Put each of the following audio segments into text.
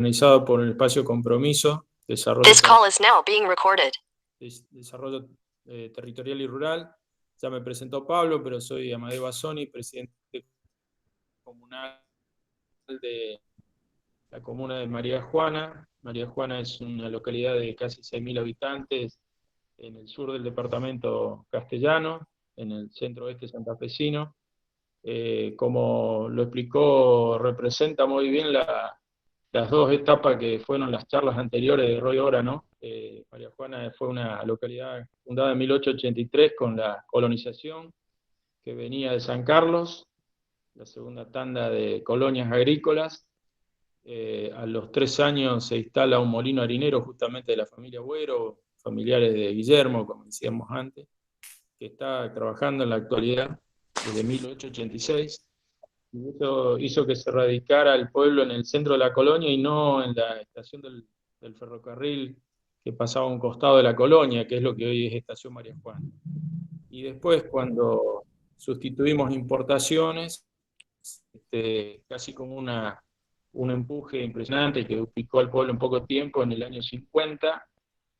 organizado por el Espacio Compromiso, Desarrollo Territorial y Rural. Ya me presentó Pablo, pero soy Amadeo Bassoni, presidente comunal de la comuna de María Juana. María Juana es una localidad de casi 6.000 habitantes en el sur del departamento castellano, en el centro-oeste santafesino. Como lo explicó, representa muy bien las dos etapas que fueron las charlas anteriores de Roy Órano. María Juana fue una localidad fundada en 1883 con la colonización que venía de San Carlos, la segunda tanda de colonias agrícolas. A los 3 años se instala un molino harinero justamente de la familia Güero, familiares de Guillermo, como decíamos antes, que está trabajando en la actualidad desde 1886. Y eso hizo que se radicara el pueblo en el centro de la colonia y no en la estación del ferrocarril que pasaba a un costado de la colonia, que es lo que hoy es Estación María Juana. Y después, cuando sustituimos importaciones, casi como un empuje impresionante que ubicó al pueblo en poco tiempo, en el año 50,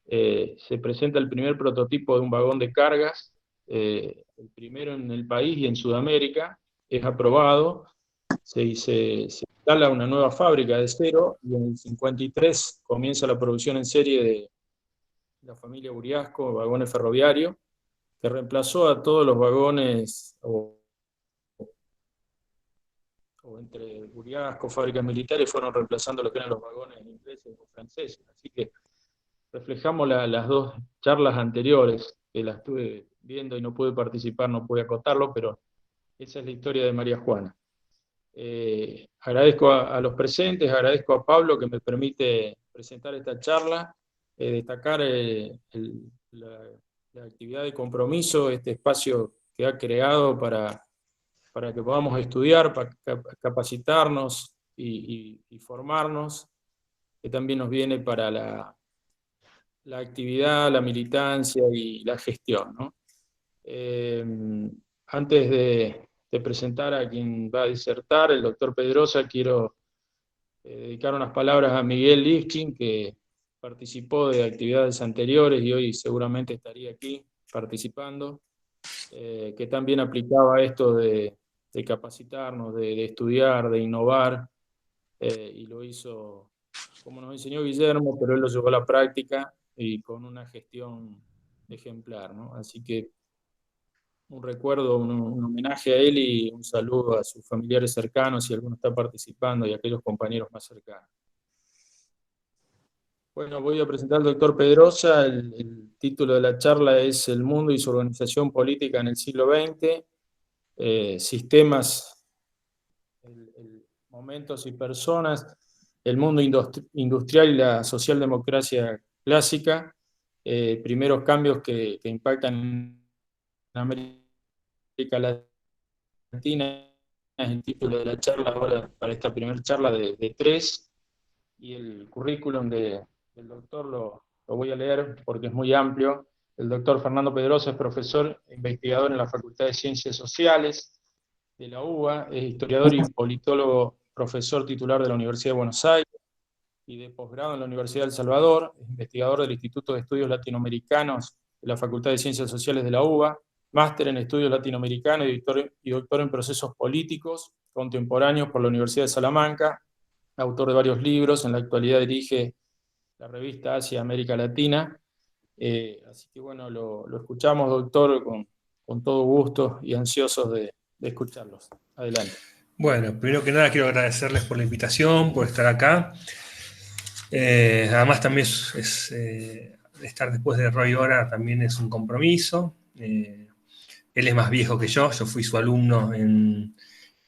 se presenta el primer prototipo de un vagón de cargas, el primero en el país y en Sudamérica, es aprobado, se instala una nueva fábrica de cero, y en el 53 comienza la producción en serie de la familia Uriasco, vagones ferroviarios, que reemplazó a todos los vagones, o entre Uriasco, fábricas militares, fueron reemplazando lo que eran los vagones ingleses o franceses. Así que reflejamos las dos charlas anteriores, que las estuve viendo y no pude participar, no pude acotarlo, pero esa es la historia de María Juana. Agradezco a los presentes, agradezco a Pablo que me permite presentar esta charla, destacar la actividad de compromiso, este espacio que ha creado para que podamos estudiar, para capacitarnos y formarnos, que también nos viene para la actividad, la militancia y la gestión, ¿no? Antes de presentar a quien va a disertar, el doctor Pedrosa, quiero dedicar unas palabras a Miguel Lifkin, que participó de actividades anteriores y hoy seguramente estaría aquí participando, que también aplicaba esto de capacitarnos, de estudiar, de innovar, y lo hizo como nos enseñó Guillermo, pero él lo llevó a la práctica y con una gestión ejemplar, ¿no? Así que un recuerdo, un homenaje a él y un saludo a sus familiares cercanos, si alguno está participando, y a aquellos compañeros más cercanos. Bueno, voy a presentar al doctor Pedrosa. El título de la charla es El mundo y su organización política en el siglo XX, sistemas, momentos y personas, el mundo industrial y la socialdemocracia clásica, primeros cambios que impactan en América Latina, es el título de la charla ahora para esta primera charla de 3, y el currículum del doctor lo voy a leer porque es muy amplio. El doctor Fernando Pedrosa es profesor e investigador en la Facultad de Ciencias Sociales de la UBA, es historiador y politólogo, profesor titular de la Universidad de Buenos Aires y de posgrado en la Universidad de El Salvador, es investigador del Instituto de Estudios Latinoamericanos de la Facultad de Ciencias Sociales de la UBA, máster en Estudios Latinoamericanos y doctor en Procesos Políticos Contemporáneos por la Universidad de Salamanca, autor de varios libros, en la actualidad dirige la revista Asia América Latina. Así que bueno, lo escuchamos, doctor, con todo gusto y ansiosos de escucharlos. Adelante. Bueno, primero que nada quiero agradecerles por la invitación, por estar acá. Además también estar después de Roy Ora también es un compromiso. Él es más viejo que yo fui su alumno en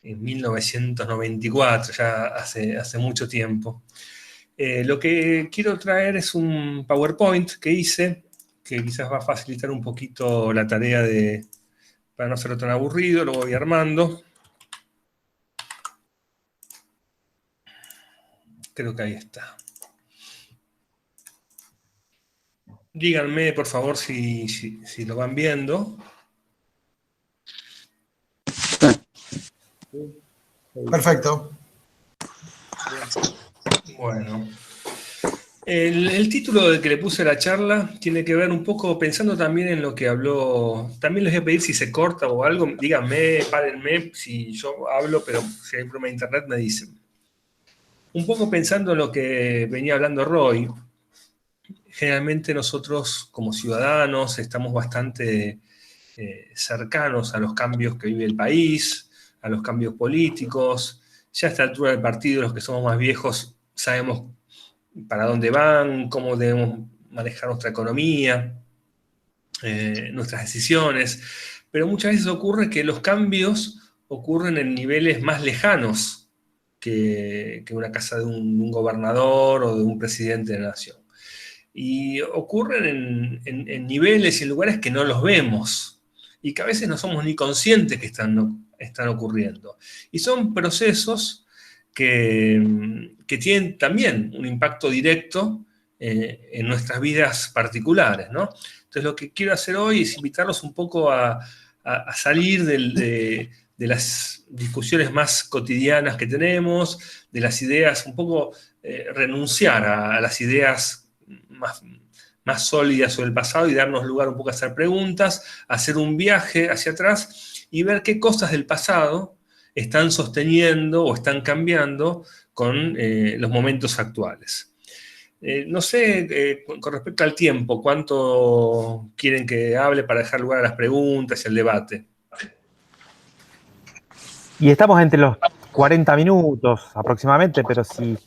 1994, ya hace mucho tiempo. Lo que quiero traer es un PowerPoint que hice, que quizás va a facilitar un poquito la tarea para no hacerlo tan aburrido, lo voy armando. Creo que ahí está. Díganme, por favor, si lo van viendo. Perfecto. Bueno, el título del que le puse a la charla tiene que ver un poco pensando también en lo que habló. También les voy a pedir si se corta o algo, díganme, párenme si yo hablo, pero si hay problema de internet me dicen. Un poco pensando en lo que venía hablando Roy, generalmente nosotros como ciudadanos estamos bastante cercanos a los cambios que vive el país, a los cambios políticos. Ya a esta altura del partido, los que somos más viejos, sabemos para dónde van, cómo debemos manejar nuestra economía, nuestras decisiones. Pero muchas veces ocurre que los cambios ocurren en niveles más lejanos que una casa de un gobernador o de un presidente de la nación. Y ocurren en niveles y en lugares que no los vemos y que a veces no somos ni conscientes que están ocurriendo. Y son procesos que tienen también un impacto directo en nuestras vidas particulares, ¿no? Entonces lo que quiero hacer hoy es invitarlos un poco a salir de las discusiones más cotidianas que tenemos, de las ideas, un poco renunciar a las ideas más sólidas sobre el pasado y darnos lugar un poco a hacer preguntas, hacer un viaje hacia atrás y ver qué cosas del pasado están sosteniendo o están cambiando con los momentos actuales. No sé, con respecto al tiempo, ¿cuánto quieren que hable para dejar lugar a las preguntas y al debate? Y estamos entre los 40 minutos aproximadamente, pero si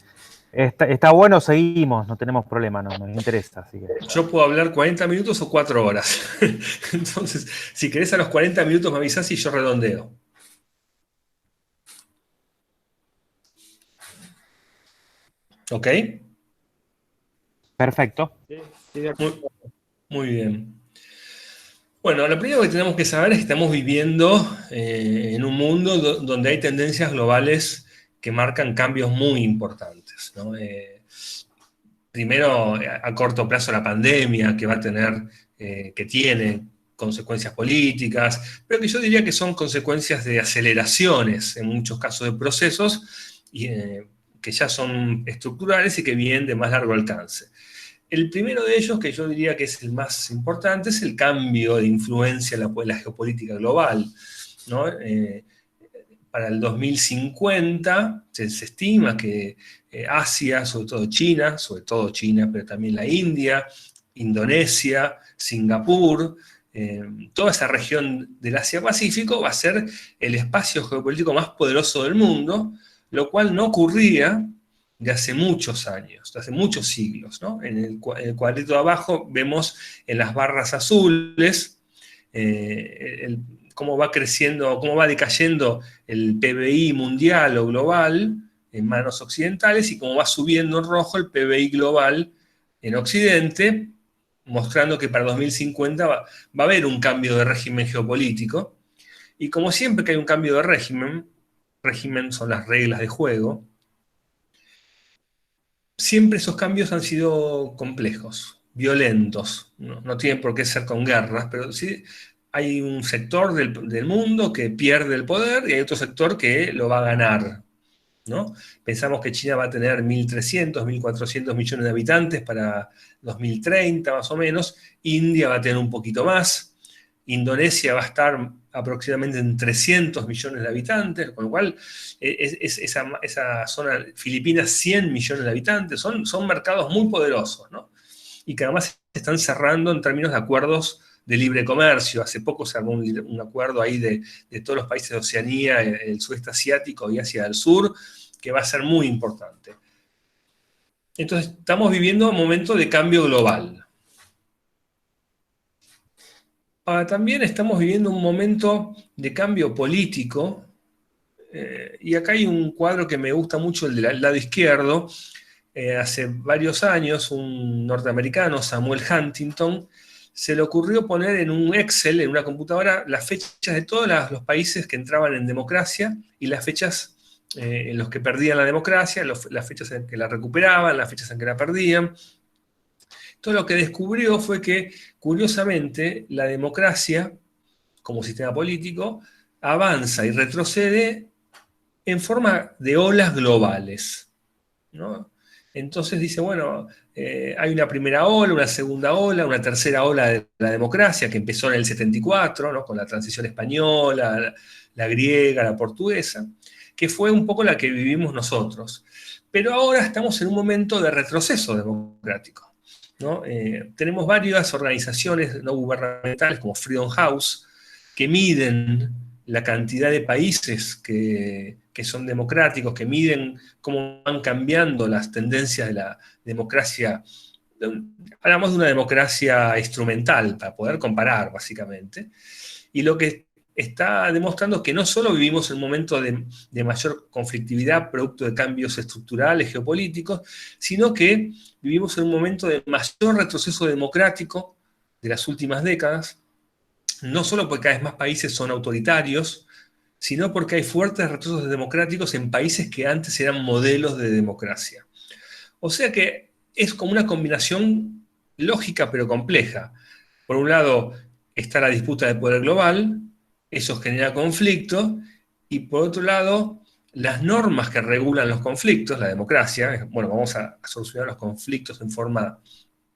está bueno, seguimos, no tenemos problema, nos interesa. Así que... Yo puedo hablar 40 minutos o 4 horas. Entonces, si querés a los 40 minutos me avisás y yo redondeo. ¿Ok? Perfecto. Sí, de acuerdo. Muy bien. Bueno, lo primero que tenemos que saber es que estamos viviendo en un mundo donde hay tendencias globales que marcan cambios muy importantes, ¿no? Primero, a corto plazo, la pandemia que va a tener, que tiene consecuencias políticas, pero que yo diría que son consecuencias de aceleraciones, en muchos casos de procesos, que ya son estructurales y que vienen de más largo alcance. El primero de ellos, que yo diría que es el más importante, es el cambio de influencia en la geopolítica global, ¿no? Para el 2050 se estima que Asia, sobre todo China, pero también la India, Indonesia, Singapur, toda esa región del Asia-Pacífico va a ser el espacio geopolítico más poderoso del mundo, lo cual no ocurría de hace muchos años, de hace muchos siglos, ¿no? En el cuadrito de abajo vemos en las barras azules cómo va creciendo, cómo va decayendo el PBI mundial o global en manos occidentales y cómo va subiendo en rojo el PBI global en Occidente, mostrando que para 2050 va a haber un cambio de régimen geopolítico. Y como siempre que hay un cambio de régimen son las reglas de juego, siempre esos cambios han sido complejos, violentos. No tienen por qué ser con guerras, pero sí hay un sector del mundo que pierde el poder y hay otro sector que lo va a ganar, ¿no? Pensamos que China va a tener 1.300, 1.400 millones de habitantes para 2030 más o menos, India va a tener un poquito más, Indonesia va a estar aproximadamente en 300 millones de habitantes, con lo cual esa zona, Filipinas, 100 millones de habitantes, son mercados muy poderosos, ¿no? Y que además se están cerrando en términos de acuerdos de libre comercio. Hace poco se armó un acuerdo ahí de todos los países de Oceanía, el sudeste asiático y Asia del Sur, que va a ser muy importante. Entonces, estamos viviendo un momento de cambio global. También estamos viviendo un momento de cambio político, y acá hay un cuadro que me gusta mucho, el del lado izquierdo. Hace varios años, un norteamericano, Samuel Huntington, se le ocurrió poner en un Excel, en una computadora, las fechas de todos los países que entraban en democracia y las fechas en los que perdían la democracia, las fechas en que la recuperaban, las fechas en que la perdían. Todo lo que descubrió fue que, curiosamente, la democracia, como sistema político, avanza y retrocede en forma de olas globales, ¿no? Entonces dice, bueno, hay una primera ola, una segunda ola, una tercera ola de la democracia que empezó en el 74, ¿no? Con la transición española, la griega, la portuguesa, que fue un poco la que vivimos nosotros. Pero ahora estamos en un momento de retroceso democrático, ¿no? Tenemos varias organizaciones no gubernamentales como Freedom House que miden la cantidad de países que son democráticos, que miden cómo van cambiando las tendencias de la democracia. Hablamos de una democracia instrumental, para poder comparar, básicamente. Y lo que está demostrando que no solo vivimos en un momento de mayor conflictividad, producto de cambios estructurales, geopolíticos, sino que vivimos en un momento de mayor retroceso democrático de las últimas décadas, no solo porque cada vez más países son autoritarios, sino porque hay fuertes retrocesos democráticos en países que antes eran modelos de democracia. O sea que es como una combinación lógica pero compleja. Por un lado está la disputa de poder global, eso genera conflicto, y por otro lado, las normas que regulan los conflictos, la democracia, bueno, vamos a solucionar los conflictos en forma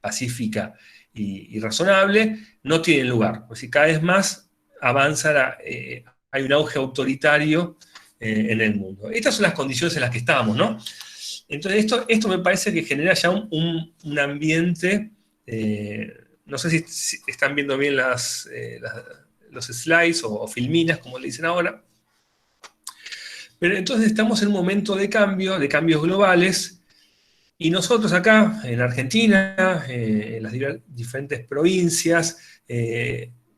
pacífica y razonable, no tienen lugar. Es decir, cada vez más avanza, hay un auge autoritario en el mundo. Estas son las condiciones en las que estamos, ¿no? Entonces, esto me parece que genera ya un ambiente, no sé si están viendo bien los slides o filminas, como le dicen ahora, pero entonces estamos en un momento de cambio, de cambios globales, y nosotros acá, en Argentina, en las diferentes provincias,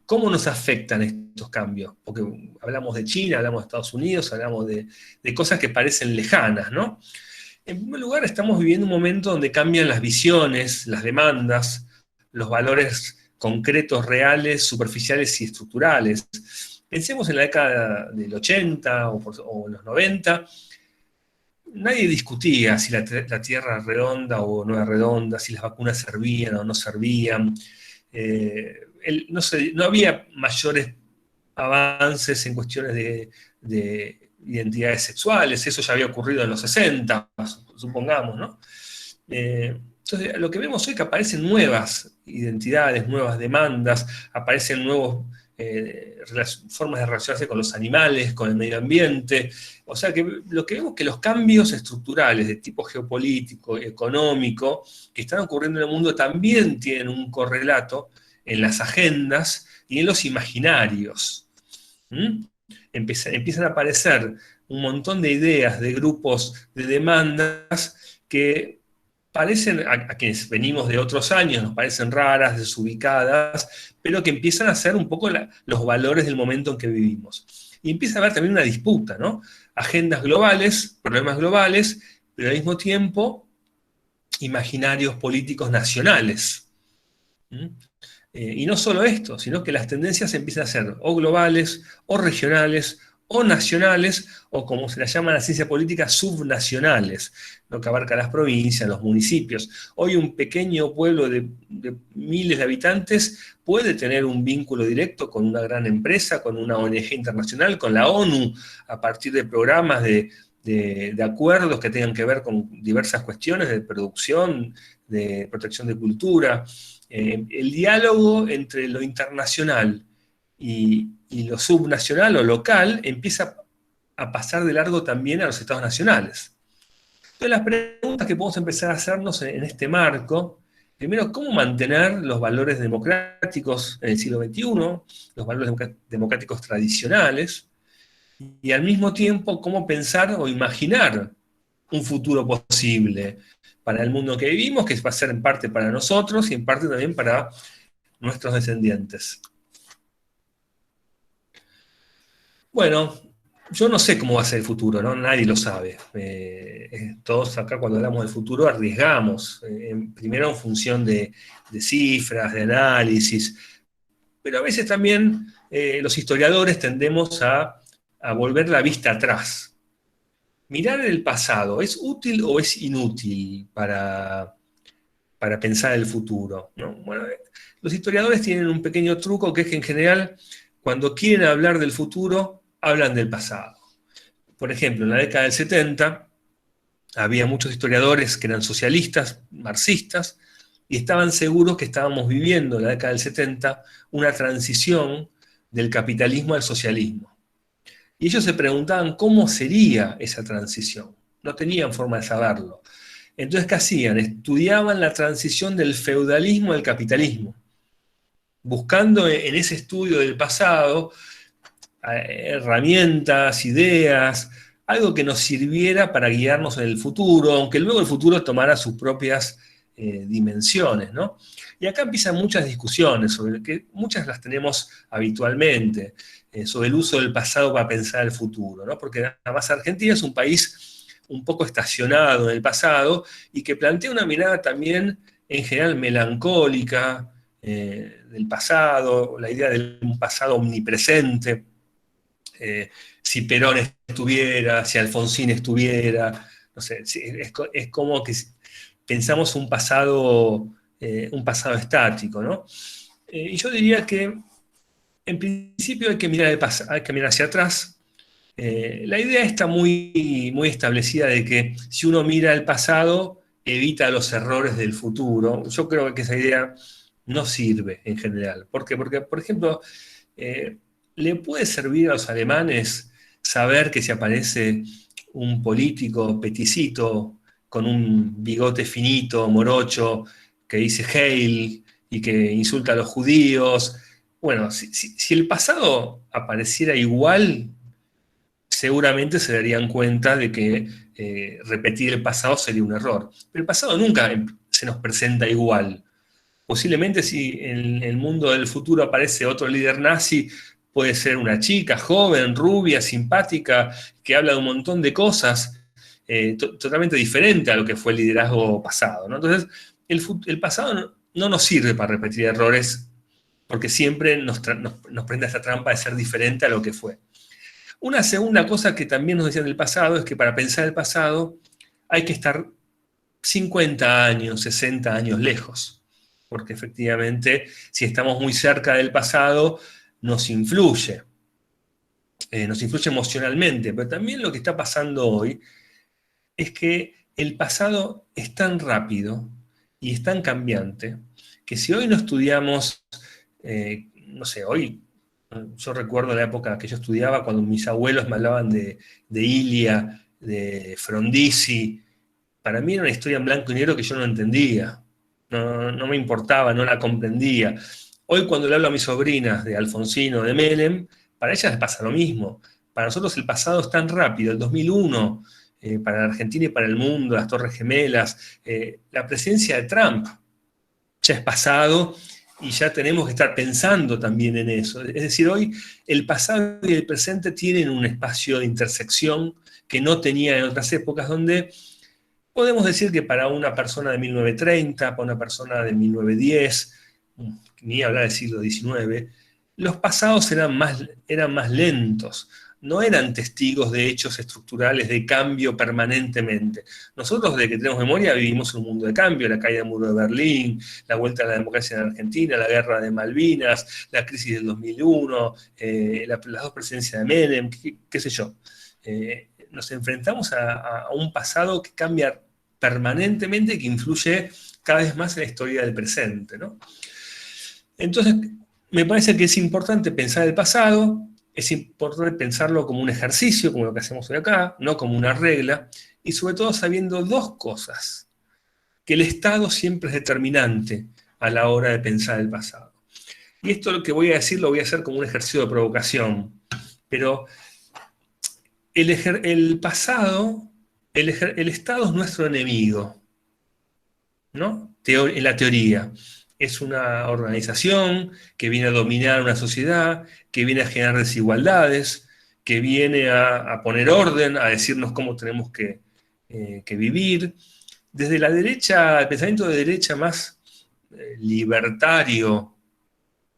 ¿cómo nos afectan estos cambios? Porque hablamos de China, hablamos de Estados Unidos, hablamos de cosas que parecen lejanas, ¿no? En primer lugar, estamos viviendo un momento donde cambian las visiones, las demandas, los valores concretos, reales, superficiales y estructurales. Pensemos en la década del 80 o en los 90, nadie discutía si la Tierra era redonda o no era redonda, si las vacunas servían o no servían. No había mayores avances en cuestiones de identidades sexuales, eso ya había ocurrido en los 60, supongamos, ¿no? Entonces, lo que vemos hoy es que aparecen nuevas identidades, nuevas demandas, aparecen nuevos formas de relacionarse con los animales, con el medio ambiente. O sea que lo que vemos es que los cambios estructurales de tipo geopolítico, económico, que están ocurriendo en el mundo también tienen un correlato en las agendas y en los imaginarios. Empiezan a aparecer un montón de ideas, de grupos, de demandas que parecen, a quienes venimos de otros años, nos parecen raras, desubicadas, pero que empiezan a ser un poco los valores del momento en que vivimos. Y empieza a haber también una disputa, ¿no? Agendas globales, problemas globales, pero al mismo tiempo imaginarios políticos nacionales. Y no solo esto, sino que las tendencias empiezan a ser o globales, o regionales, o nacionales, o como se las llama en la ciencia política, subnacionales, lo que abarca las provincias, los municipios. Hoy un pequeño pueblo de miles de habitantes puede tener un vínculo directo con una gran empresa, con una ONG internacional, con la ONU, a partir de programas de acuerdos que tengan que ver con diversas cuestiones de producción, de protección de cultura. El diálogo entre lo internacional y lo subnacional o local empieza a pasar de largo también a los estados nacionales. Entonces las preguntas que podemos empezar a hacernos en este marco, primero, ¿cómo mantener los valores democráticos en el siglo XXI, los valores democráticos tradicionales, y al mismo tiempo cómo pensar o imaginar un futuro posible para el mundo que vivimos, que va a ser en parte para nosotros y en parte también para nuestros descendientes? Bueno, yo no sé cómo va a ser el futuro, ¿no? Nadie lo sabe. Todos acá cuando hablamos del futuro arriesgamos, primero en función de cifras, de análisis, pero a veces también los historiadores tendemos a volver la vista atrás. Mirar el pasado, ¿es útil o es inútil para pensar el futuro, ¿no? Bueno, los historiadores tienen un pequeño truco que es que en general, cuando quieren hablar del futuro, hablan del pasado. Por ejemplo, en la década del 70, había muchos historiadores que eran socialistas, marxistas, y estaban seguros que estábamos viviendo en la década del 70 una transición del capitalismo al socialismo. Y ellos se preguntaban cómo sería esa transición. No tenían forma de saberlo. Entonces, ¿qué hacían? Estudiaban la transición del feudalismo al capitalismo, buscando en ese estudio del pasado herramientas, ideas, algo que nos sirviera para guiarnos en el futuro, aunque luego el futuro tomara sus propias dimensiones, ¿no? Y acá empiezan muchas discusiones, sobre que muchas las tenemos habitualmente, sobre el uso del pasado para pensar el futuro, ¿no? Porque además Argentina es un país un poco estacionado en el pasado y que plantea una mirada también en general melancólica del pasado, la idea de un pasado omnipresente. Si Perón estuviera, si Alfonsín estuviera, no sé, es como que pensamos un pasado estático, ¿no? Y yo diría que en principio hay que mirar hacia atrás. La idea está muy, muy establecida de que si uno mira el pasado, evita los errores del futuro. Yo creo que esa idea no sirve en general. ¿Por qué? Porque, por ejemplo, ¿le puede servir a los alemanes saber que si aparece un político peticito con un bigote finito, morocho, que dice Heil y que insulta a los judíos? Bueno, si el pasado apareciera igual, seguramente se darían cuenta de que repetir el pasado sería un error. Pero el pasado nunca se nos presenta igual. Posiblemente si en el mundo del futuro aparece otro líder nazi, puede ser una chica joven, rubia, simpática, que habla de un montón de cosas totalmente diferente a lo que fue el liderazgo pasado, ¿no? Entonces, el pasado no nos sirve para repetir errores, porque siempre nos prende esta trampa de ser diferente a lo que fue. Una segunda cosa que también nos decían del pasado es que para pensar el pasado hay que estar 50 años, 60 años lejos, porque efectivamente si estamos muy cerca del pasado nos influye emocionalmente, pero también lo que está pasando hoy es que el pasado es tan rápido y es tan cambiante que si hoy no estudiamos, no sé, hoy, yo recuerdo la época que yo estudiaba cuando mis abuelos me hablaban de Ilia, de Frondizi. Para mí era una historia en blanco y negro que yo no entendía, no me importaba, no la comprendía. Hoy cuando le hablo a mis sobrinas de Alfonsín o de Menem, para ellas les pasa lo mismo. Para nosotros el pasado es tan rápido, el 2001, para la Argentina y para el mundo, las Torres Gemelas, la presencia de Trump ya es pasado y ya tenemos que estar pensando también en eso. Es decir, hoy el pasado y el presente tienen un espacio de intersección que no tenía en otras épocas, donde podemos decir que para una persona de 1930, para una persona de 1910, ni hablar del siglo XIX, los pasados eran más lentos, no eran testigos de hechos estructurales de cambio permanentemente. Nosotros, desde que tenemos memoria, vivimos un mundo de cambio, la caída del muro de Berlín, la vuelta a la democracia en Argentina, la guerra de Malvinas, la crisis del 2001, las dos presidencias de Menem, qué sé yo. Nos enfrentamos a un pasado que cambia permanentemente y que influye cada vez más en la historia del presente, ¿no? Entonces, me parece que es importante pensar el pasado, es importante pensarlo como un ejercicio, como lo que hacemos hoy acá, no como una regla, y sobre todo sabiendo dos cosas: que el Estado siempre es determinante a la hora de pensar el pasado. Y esto lo que voy a decir lo voy a hacer como un ejercicio de provocación, pero el pasado, el Estado es nuestro enemigo, ¿no? En la teoría. Es una organización que viene a dominar una sociedad, que viene a generar desigualdades, que viene a poner orden, a decirnos cómo tenemos que vivir. Desde la derecha, el pensamiento de derecha más libertario,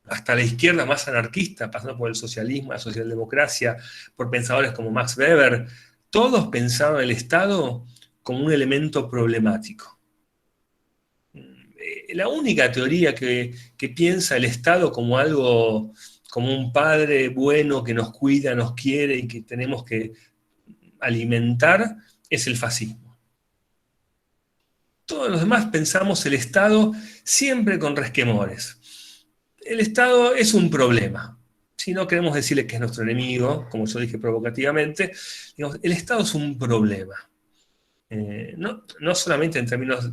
hasta la izquierda más anarquista, pasando por el socialismo, la socialdemocracia, por pensadores como Max Weber, todos pensaban el Estado como un elemento problemático. La única teoría que piensa el Estado como algo, como un padre bueno que nos cuida, nos quiere y que tenemos que alimentar, es el fascismo. Todos los demás pensamos el Estado siempre con resquemores. El Estado es un problema. Si no queremos decirle que es nuestro enemigo, como yo dije provocativamente, digamos, el Estado es un problema. No solamente en términos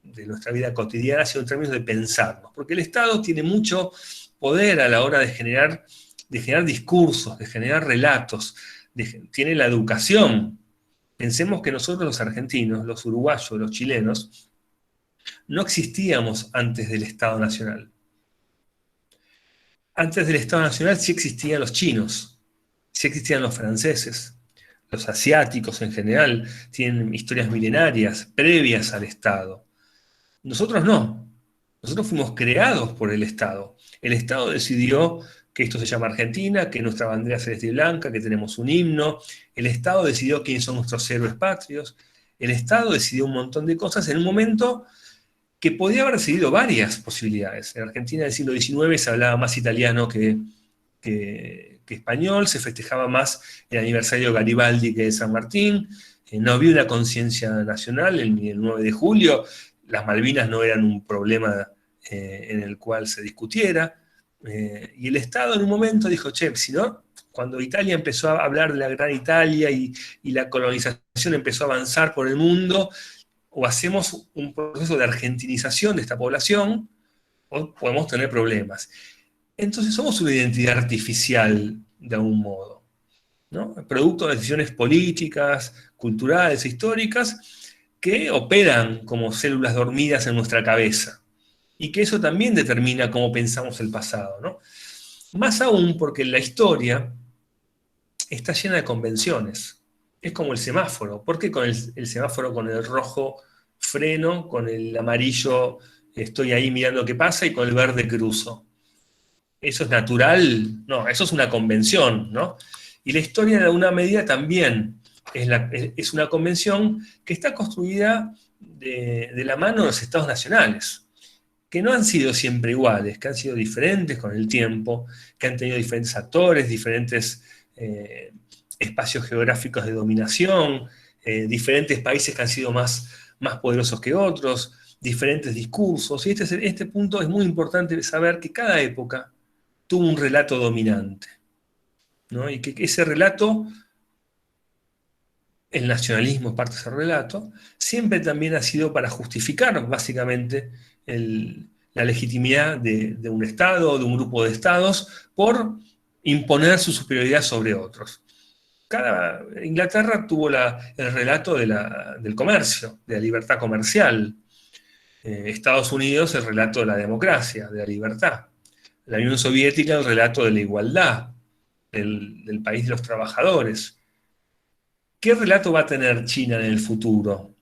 de nuestra vida cotidiana, sino en términos de pensarnos. Porque el Estado tiene mucho poder a la hora de generar discursos, de generar relatos, tiene la educación. Pensemos que nosotros los argentinos, los uruguayos, los chilenos, no existíamos antes del Estado Nacional. Antes del Estado Nacional sí existían los chinos, sí existían los franceses, los asiáticos en general tienen historias milenarias previas al Estado. Nosotros no. Nosotros fuimos creados por el Estado. El Estado decidió que esto se llama Argentina, que nuestra bandera es celeste y blanca, que tenemos un himno. El Estado decidió quiénes son nuestros héroes patrios. El Estado decidió un montón de cosas en un momento que podía haber decidido varias posibilidades. En Argentina del siglo XIX se hablaba más italiano que español, se festejaba más el aniversario de Garibaldi que de San Martín, no había una conciencia nacional el 9 de julio, las Malvinas no eran un problema en el cual se discutiera, y el Estado en un momento dijo, che, si no, cuando Italia empezó a hablar de la Gran Italia y la colonización empezó a avanzar por el mundo, o hacemos un proceso de argentinización de esta población, o podemos tener problemas. Entonces somos una identidad artificial de algún modo, ¿no? Producto de decisiones políticas, culturales, históricas, que operan como células dormidas en nuestra cabeza. Y que eso también determina cómo pensamos el pasado, ¿no? Más aún porque la historia está llena de convenciones. Es como el semáforo. ¿Por qué con el semáforo con el rojo freno, con el amarillo estoy ahí mirando qué pasa y con el verde cruzo? ¿Eso es natural? No, eso es una convención, ¿no? Y la historia de alguna medida también es una convención que está construida de la mano de los estados nacionales, que no han sido siempre iguales, que han sido diferentes con el tiempo, que han tenido diferentes actores, diferentes espacios geográficos de dominación, diferentes países que han sido más poderosos que otros, diferentes discursos. Y este punto es muy importante saber que cada época tuvo un relato dominante, ¿no? Y que ese relato, el nacionalismo es parte de ese relato, siempre también ha sido para justificar básicamente la legitimidad de un Estado o de un grupo de Estados por imponer su superioridad sobre otros. Inglaterra tuvo el relato del comercio, de la libertad comercial. Estados Unidos el relato de la democracia, de la libertad. La Unión Soviética el relato de la igualdad, del país de los trabajadores. ¿Qué relato va a tener China en el futuro?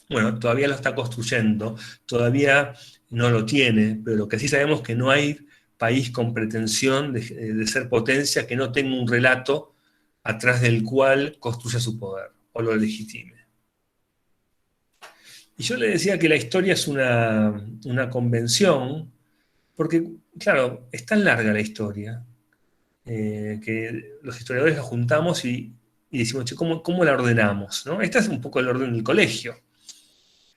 Bueno, todavía lo está construyendo, todavía no lo tiene, pero lo que sí sabemos es que no hay país con pretensión de ser potencia que no tenga un relato atrás del cual construya su poder o lo legitime. Y yo le decía que la historia es una convención, porque, claro, es tan larga la historia, que los historiadores la juntamos y decimos, che, ¿cómo la ordenamos? ¿No? Este es un poco el orden del colegio,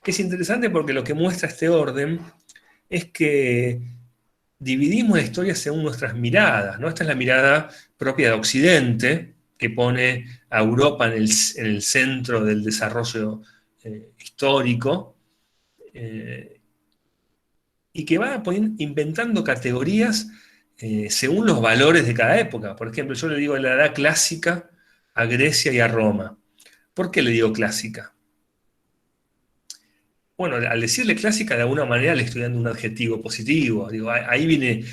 que es interesante porque lo que muestra este orden es que dividimos la historia según nuestras miradas, ¿no? Esta es la mirada propia de Occidente, que pone a Europa en el centro del desarrollo histórico, y que va inventando categorías según los valores de cada época. Por ejemplo, yo le digo la edad clásica a Grecia y a Roma. ¿Por qué le digo clásica? Bueno, al decirle clásica, de alguna manera le estoy dando un adjetivo positivo. Digo, ahí viene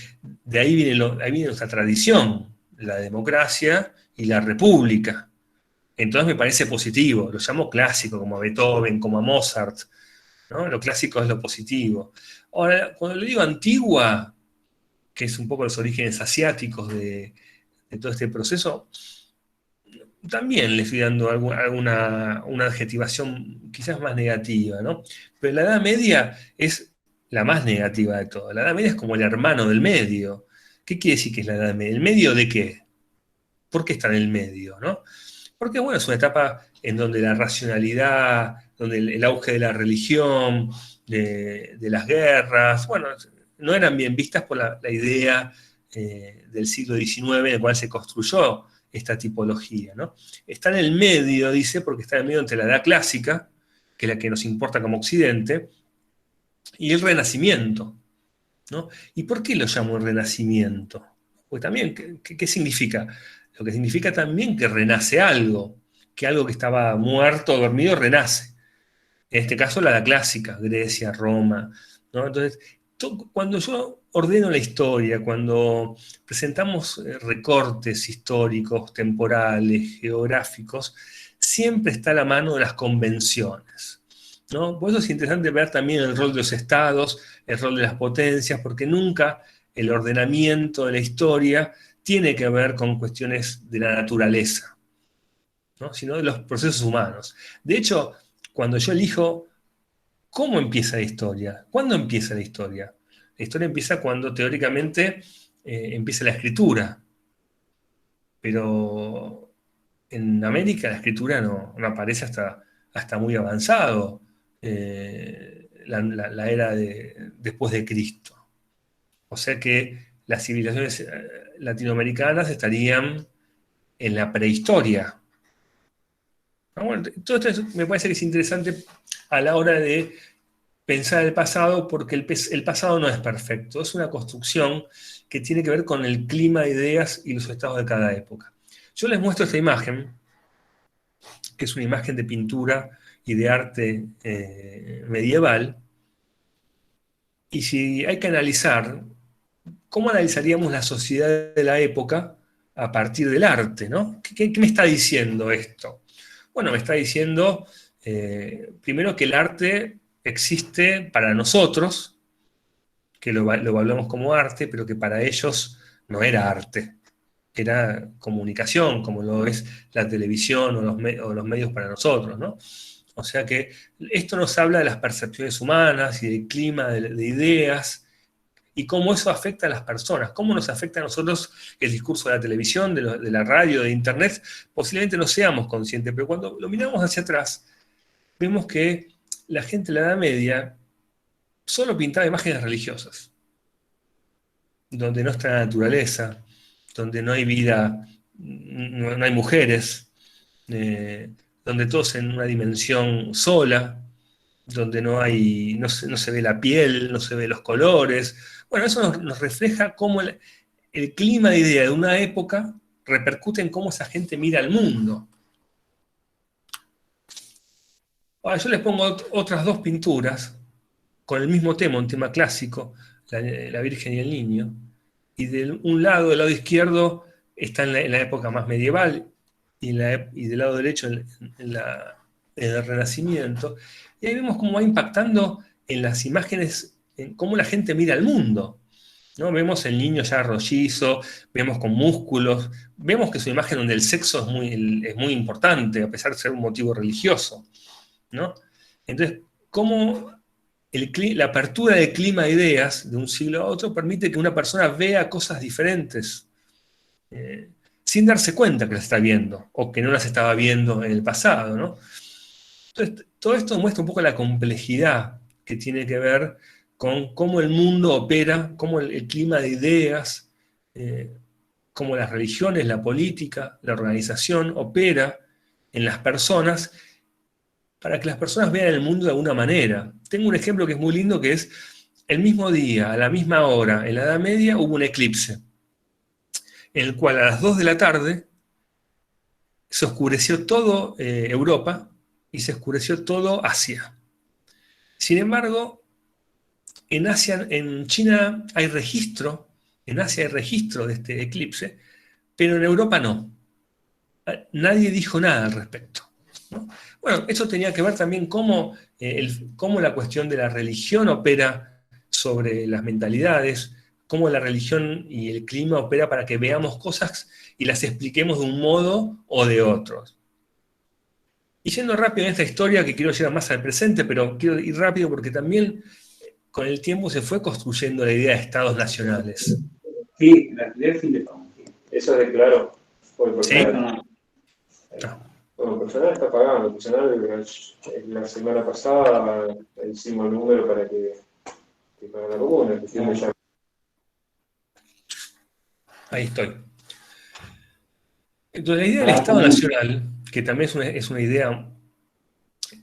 nuestra tradición, la democracia y la república. Entonces me parece positivo, lo llamo clásico, como a Beethoven, como a Mozart, ¿no? Lo clásico es lo positivo. Ahora, cuando le digo antigua, que es un poco los orígenes asiáticos de todo este proceso, también le estoy dando una adjetivación quizás más negativa, ¿no? Pero la Edad Media es la más negativa de todo. La Edad Media es como el hermano del medio. ¿Qué quiere decir que es la Edad Media? ¿El medio de qué? ¿Por qué está en el medio, no? Porque, bueno, es una etapa en donde la racionalidad donde el auge de la religión, de las guerras, bueno, no eran bien vistas por la idea del siglo XIX en el cual se construyó esta tipología, ¿no? Está en el medio, dice, porque está en el medio entre la Edad Clásica, que es la que nos importa como Occidente, y el Renacimiento, ¿no? ¿Y por qué lo llamo el Renacimiento? Pues también, ¿qué significa? Lo que significa también que renace algo, que algo que estaba muerto o dormido renace. En este caso la Edad Clásica, Grecia, Roma, ¿no? Entonces, cuando yo ordeno la historia, cuando presentamos recortes históricos, temporales, geográficos, siempre está a la mano de las convenciones, ¿no? Por eso es interesante ver también el rol de los estados, el rol de las potencias, porque nunca el ordenamiento de la historia tiene que ver con cuestiones de la naturaleza, ¿no? Sino de los procesos humanos. De hecho, cuando yo elijo cómo empieza la historia, ¿cuándo empieza la historia? La historia empieza cuando teóricamente empieza la escritura, pero en América la escritura no aparece hasta muy avanzado, la era después de Cristo. O sea que las civilizaciones latinoamericanas estarían en la prehistoria. Bueno, todo esto me parece que es interesante a la hora de pensar el pasado, porque el pasado no es perfecto, es una construcción que tiene que ver con el clima de ideas y los estados de cada época. Yo les muestro esta imagen, que es una imagen de pintura y de arte medieval, y si hay que analizar, ¿cómo analizaríamos la sociedad de la época a partir del arte, ¿no? ¿Qué me está diciendo esto? Bueno, me está diciendo, primero, que el arte existe para nosotros, que lo valoramos como arte, pero que para ellos no era arte, era comunicación, como lo es la televisión o los medios para nosotros, ¿no? O sea que esto nos habla de las percepciones humanas y del clima de ideas, y cómo eso afecta a las personas, cómo nos afecta a nosotros el discurso de la televisión, de la radio, de internet. Posiblemente no seamos conscientes, pero cuando lo miramos hacia atrás, vemos que la gente de la Edad Media solo pintaba imágenes religiosas, donde no está la naturaleza, donde no hay vida, no hay mujeres, donde todos en una dimensión sola, donde no se ve la piel, no se ve los colores. Bueno, eso nos refleja cómo el clima de idea de una época repercute en cómo esa gente mira al mundo. Ahora, yo les pongo otras dos pinturas con el mismo tema, un tema clásico, la Virgen y el Niño, y del lado izquierdo, está en la época más medieval, y del lado derecho en el Renacimiento, y ahí vemos cómo va impactando en las imágenes, en cómo la gente mira al mundo, ¿no? Vemos el niño ya rollizo, vemos con músculos, vemos que es una imagen donde el sexo es muy importante, a pesar de ser un motivo religioso, ¿no? Entonces, cómo la apertura del clima de ideas de un siglo a otro permite que una persona vea cosas diferentes, sin darse cuenta que las está viendo, o que no las estaba viendo en el pasado, ¿no? Entonces, todo esto muestra un poco la complejidad que tiene que ver con cómo el mundo opera, cómo el clima de ideas, cómo las religiones, la política, la organización opera en las personas, para que las personas vean el mundo de alguna manera. Tengo un ejemplo que es muy lindo, que es el mismo día, a la misma hora, en la Edad Media hubo un eclipse, en el cual a las 2 de la tarde se oscureció todo Europa y se oscureció todo Asia. Sin embargo, en China hay registro, en Asia hay registro de este eclipse, pero en Europa no. Nadie dijo nada al respecto, ¿no? Bueno, eso tenía que ver también cómo la cuestión de la religión opera sobre las mentalidades, cómo la religión y el clima opera para que veamos cosas y las expliquemos de un modo o de otro. Y yendo rápido en esta historia, que quiero llegar más al presente, pero quiero ir rápido porque también con el tiempo se fue construyendo la idea de estados nacionales. Sí, la idea es independiente. Eso es claro. ¿Sí? No. Bueno, personal está pagando, personal la semana pasada hicimos el número para que para la comuna, que siempre ya. Ahí estoy. Entonces, la idea del Estado Nacional, que también es una idea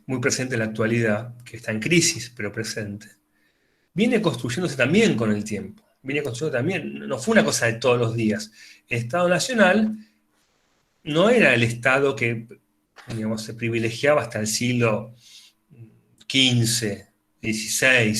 muy presente en la actualidad, que está en crisis, pero presente, viene construyéndose también con el tiempo. Viene construyendo también, no fue una cosa de todos los días. El Estado Nacional no era el Estado que, digamos, se privilegiaba hasta el siglo XV, XVI,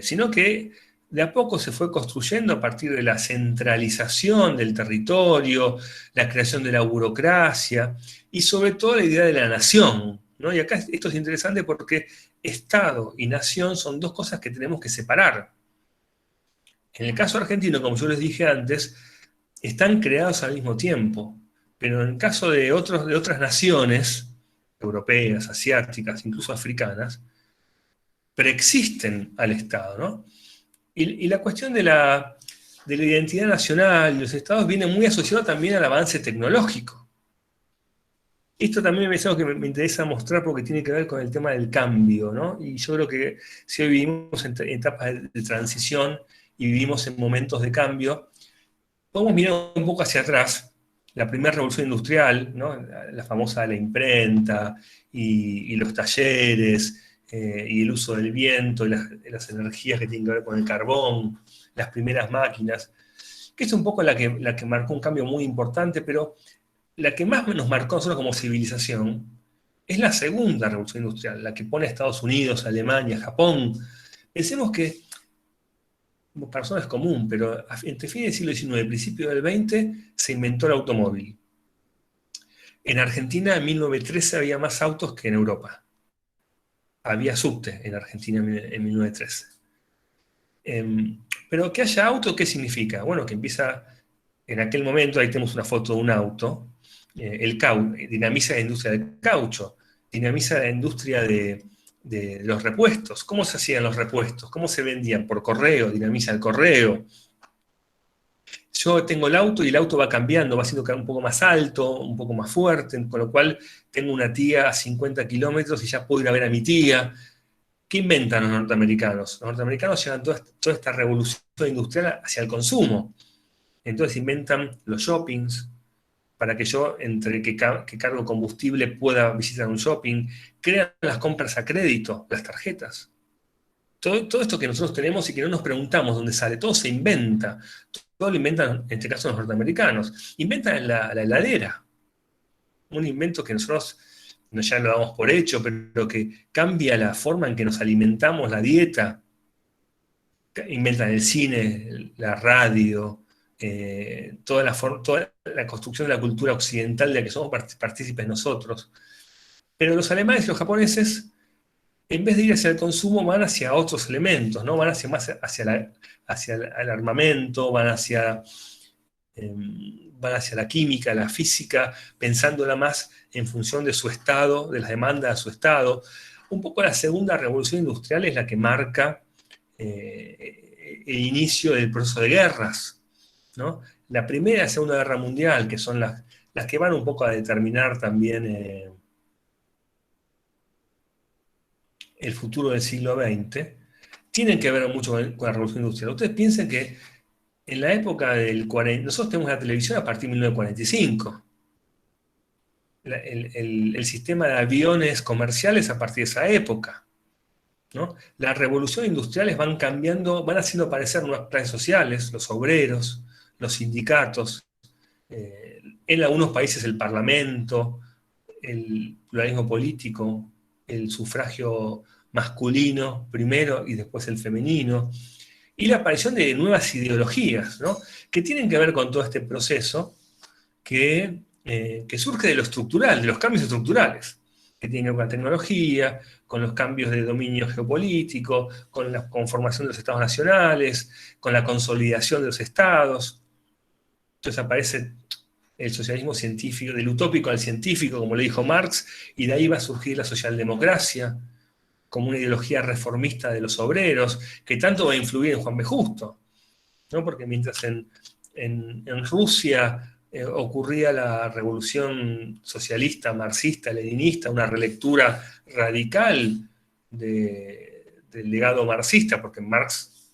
sino que de a poco se fue construyendo a partir de la centralización del territorio, la creación de la burocracia y sobre todo la idea de la nación, ¿no? Y acá esto es interesante porque Estado y nación son dos cosas que tenemos que separar. En el caso argentino, como yo les dije antes, están creados al mismo tiempo, pero en el caso de otras naciones, europeas, asiáticas, incluso africanas, preexisten al Estado, ¿no? Y la cuestión de la identidad nacional y los Estados viene muy asociado también al avance tecnológico. Esto también es algo que me interesa mostrar porque tiene que ver con el tema del cambio, ¿no? Y yo creo que si hoy vivimos en etapas de transición y vivimos en momentos de cambio, podemos mirar un poco hacia atrás, la primera revolución industrial, ¿no? La famosa la imprenta y los talleres, y el uso del viento y las energías que tienen que ver con el carbón, las primeras máquinas, que es un poco la que marcó un cambio muy importante, pero la que más nos marcó a nosotros como civilización es la segunda revolución industrial, la que pone a Estados Unidos, Alemania, Japón. Pensemos que para nosotros es común, pero entre fines del siglo XIX y principios del XX se inventó el automóvil. En Argentina en 1913 había más autos que en Europa. Había subte en Argentina en 1913. Pero que haya auto, ¿qué significa? Bueno, que empieza, en aquel momento, ahí tenemos una foto de un auto, dinamiza la industria del caucho, dinamiza la industria de los repuestos. ¿Cómo se hacían los repuestos? ¿Cómo se vendían? Por correo, dinamiza el correo. Yo tengo el auto y el auto va cambiando, va siendo un poco más alto, un poco más fuerte, con lo cual tengo una tía a 50 kilómetros y ya puedo ir a ver a mi tía. ¿Qué inventan los norteamericanos? Los norteamericanos llevan toda esta revolución industrial hacia el consumo. Entonces inventan los shoppings para que yo, entre que cargo combustible, pueda visitar un shopping. Crean las compras a crédito, las tarjetas. Todo esto que nosotros tenemos y que no nos preguntamos dónde sale, todo se inventa. Todo lo inventan, en este caso, los norteamericanos. Inventan la heladera. Un invento que nosotros ya lo damos por hecho, pero que cambia la forma en que nos alimentamos, la dieta. Inventan el cine, la radio, toda la construcción de la cultura occidental de la que somos partícipes nosotros. Pero los alemanes y los japoneses, en vez de ir hacia el consumo, van hacia otros elementos, ¿no? Van más hacia el armamento, van hacia la química, la física, pensándola más en función de su estado, de las demandas de su estado. Un poco la segunda revolución industrial es la que marca el inicio del proceso de guerras, ¿no? La Primera y la Segunda Guerra Mundial, que son las que van un poco a determinar también el futuro del siglo XX, tienen que ver mucho con la revolución industrial. Ustedes piensen que en la época del 40, nosotros tenemos la televisión a partir de 1945. El sistema de aviones comerciales a partir de esa época, ¿no? Las revoluciones industriales van cambiando, van haciendo aparecer nuevas clases sociales, los obreros, los sindicatos, en algunos países el parlamento, el pluralismo político, el sufragio masculino primero y después el femenino, y la aparición de nuevas ideologías, ¿no? Que tienen que ver con todo este proceso que surge de lo estructural, de los cambios estructurales, que tienen que ver con la tecnología, con los cambios de dominio geopolítico, con la conformación de los estados nacionales, con la consolidación de los estados. Entonces aparece el socialismo científico, del utópico al científico, como le dijo Marx, y de ahí va a surgir la socialdemocracia, como una ideología reformista de los obreros, que tanto va a influir en Juan B. Justo, ¿no? Porque mientras en Rusia ocurría la revolución socialista, marxista, leninista, una relectura radical del legado marxista, porque Marx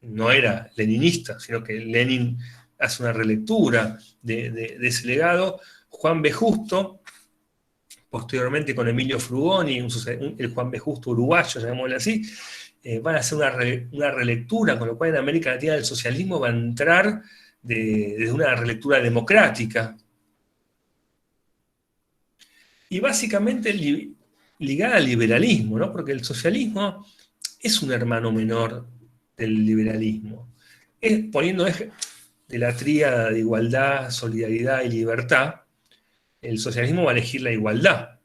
no era leninista, sino que Lenin hace una relectura de ese legado. Juan B. Justo, posteriormente con Emilio Frugoni, el Juan B. Justo uruguayo, llamémosle así, van a hacer una relectura, con lo cual en América Latina el socialismo va a entrar desde una relectura democrática. Y básicamente ligada al liberalismo, ¿no? Porque el socialismo es un hermano menor del liberalismo. Poniendo eje de la tríada de igualdad, solidaridad y libertad, el socialismo va a elegir la igualdad,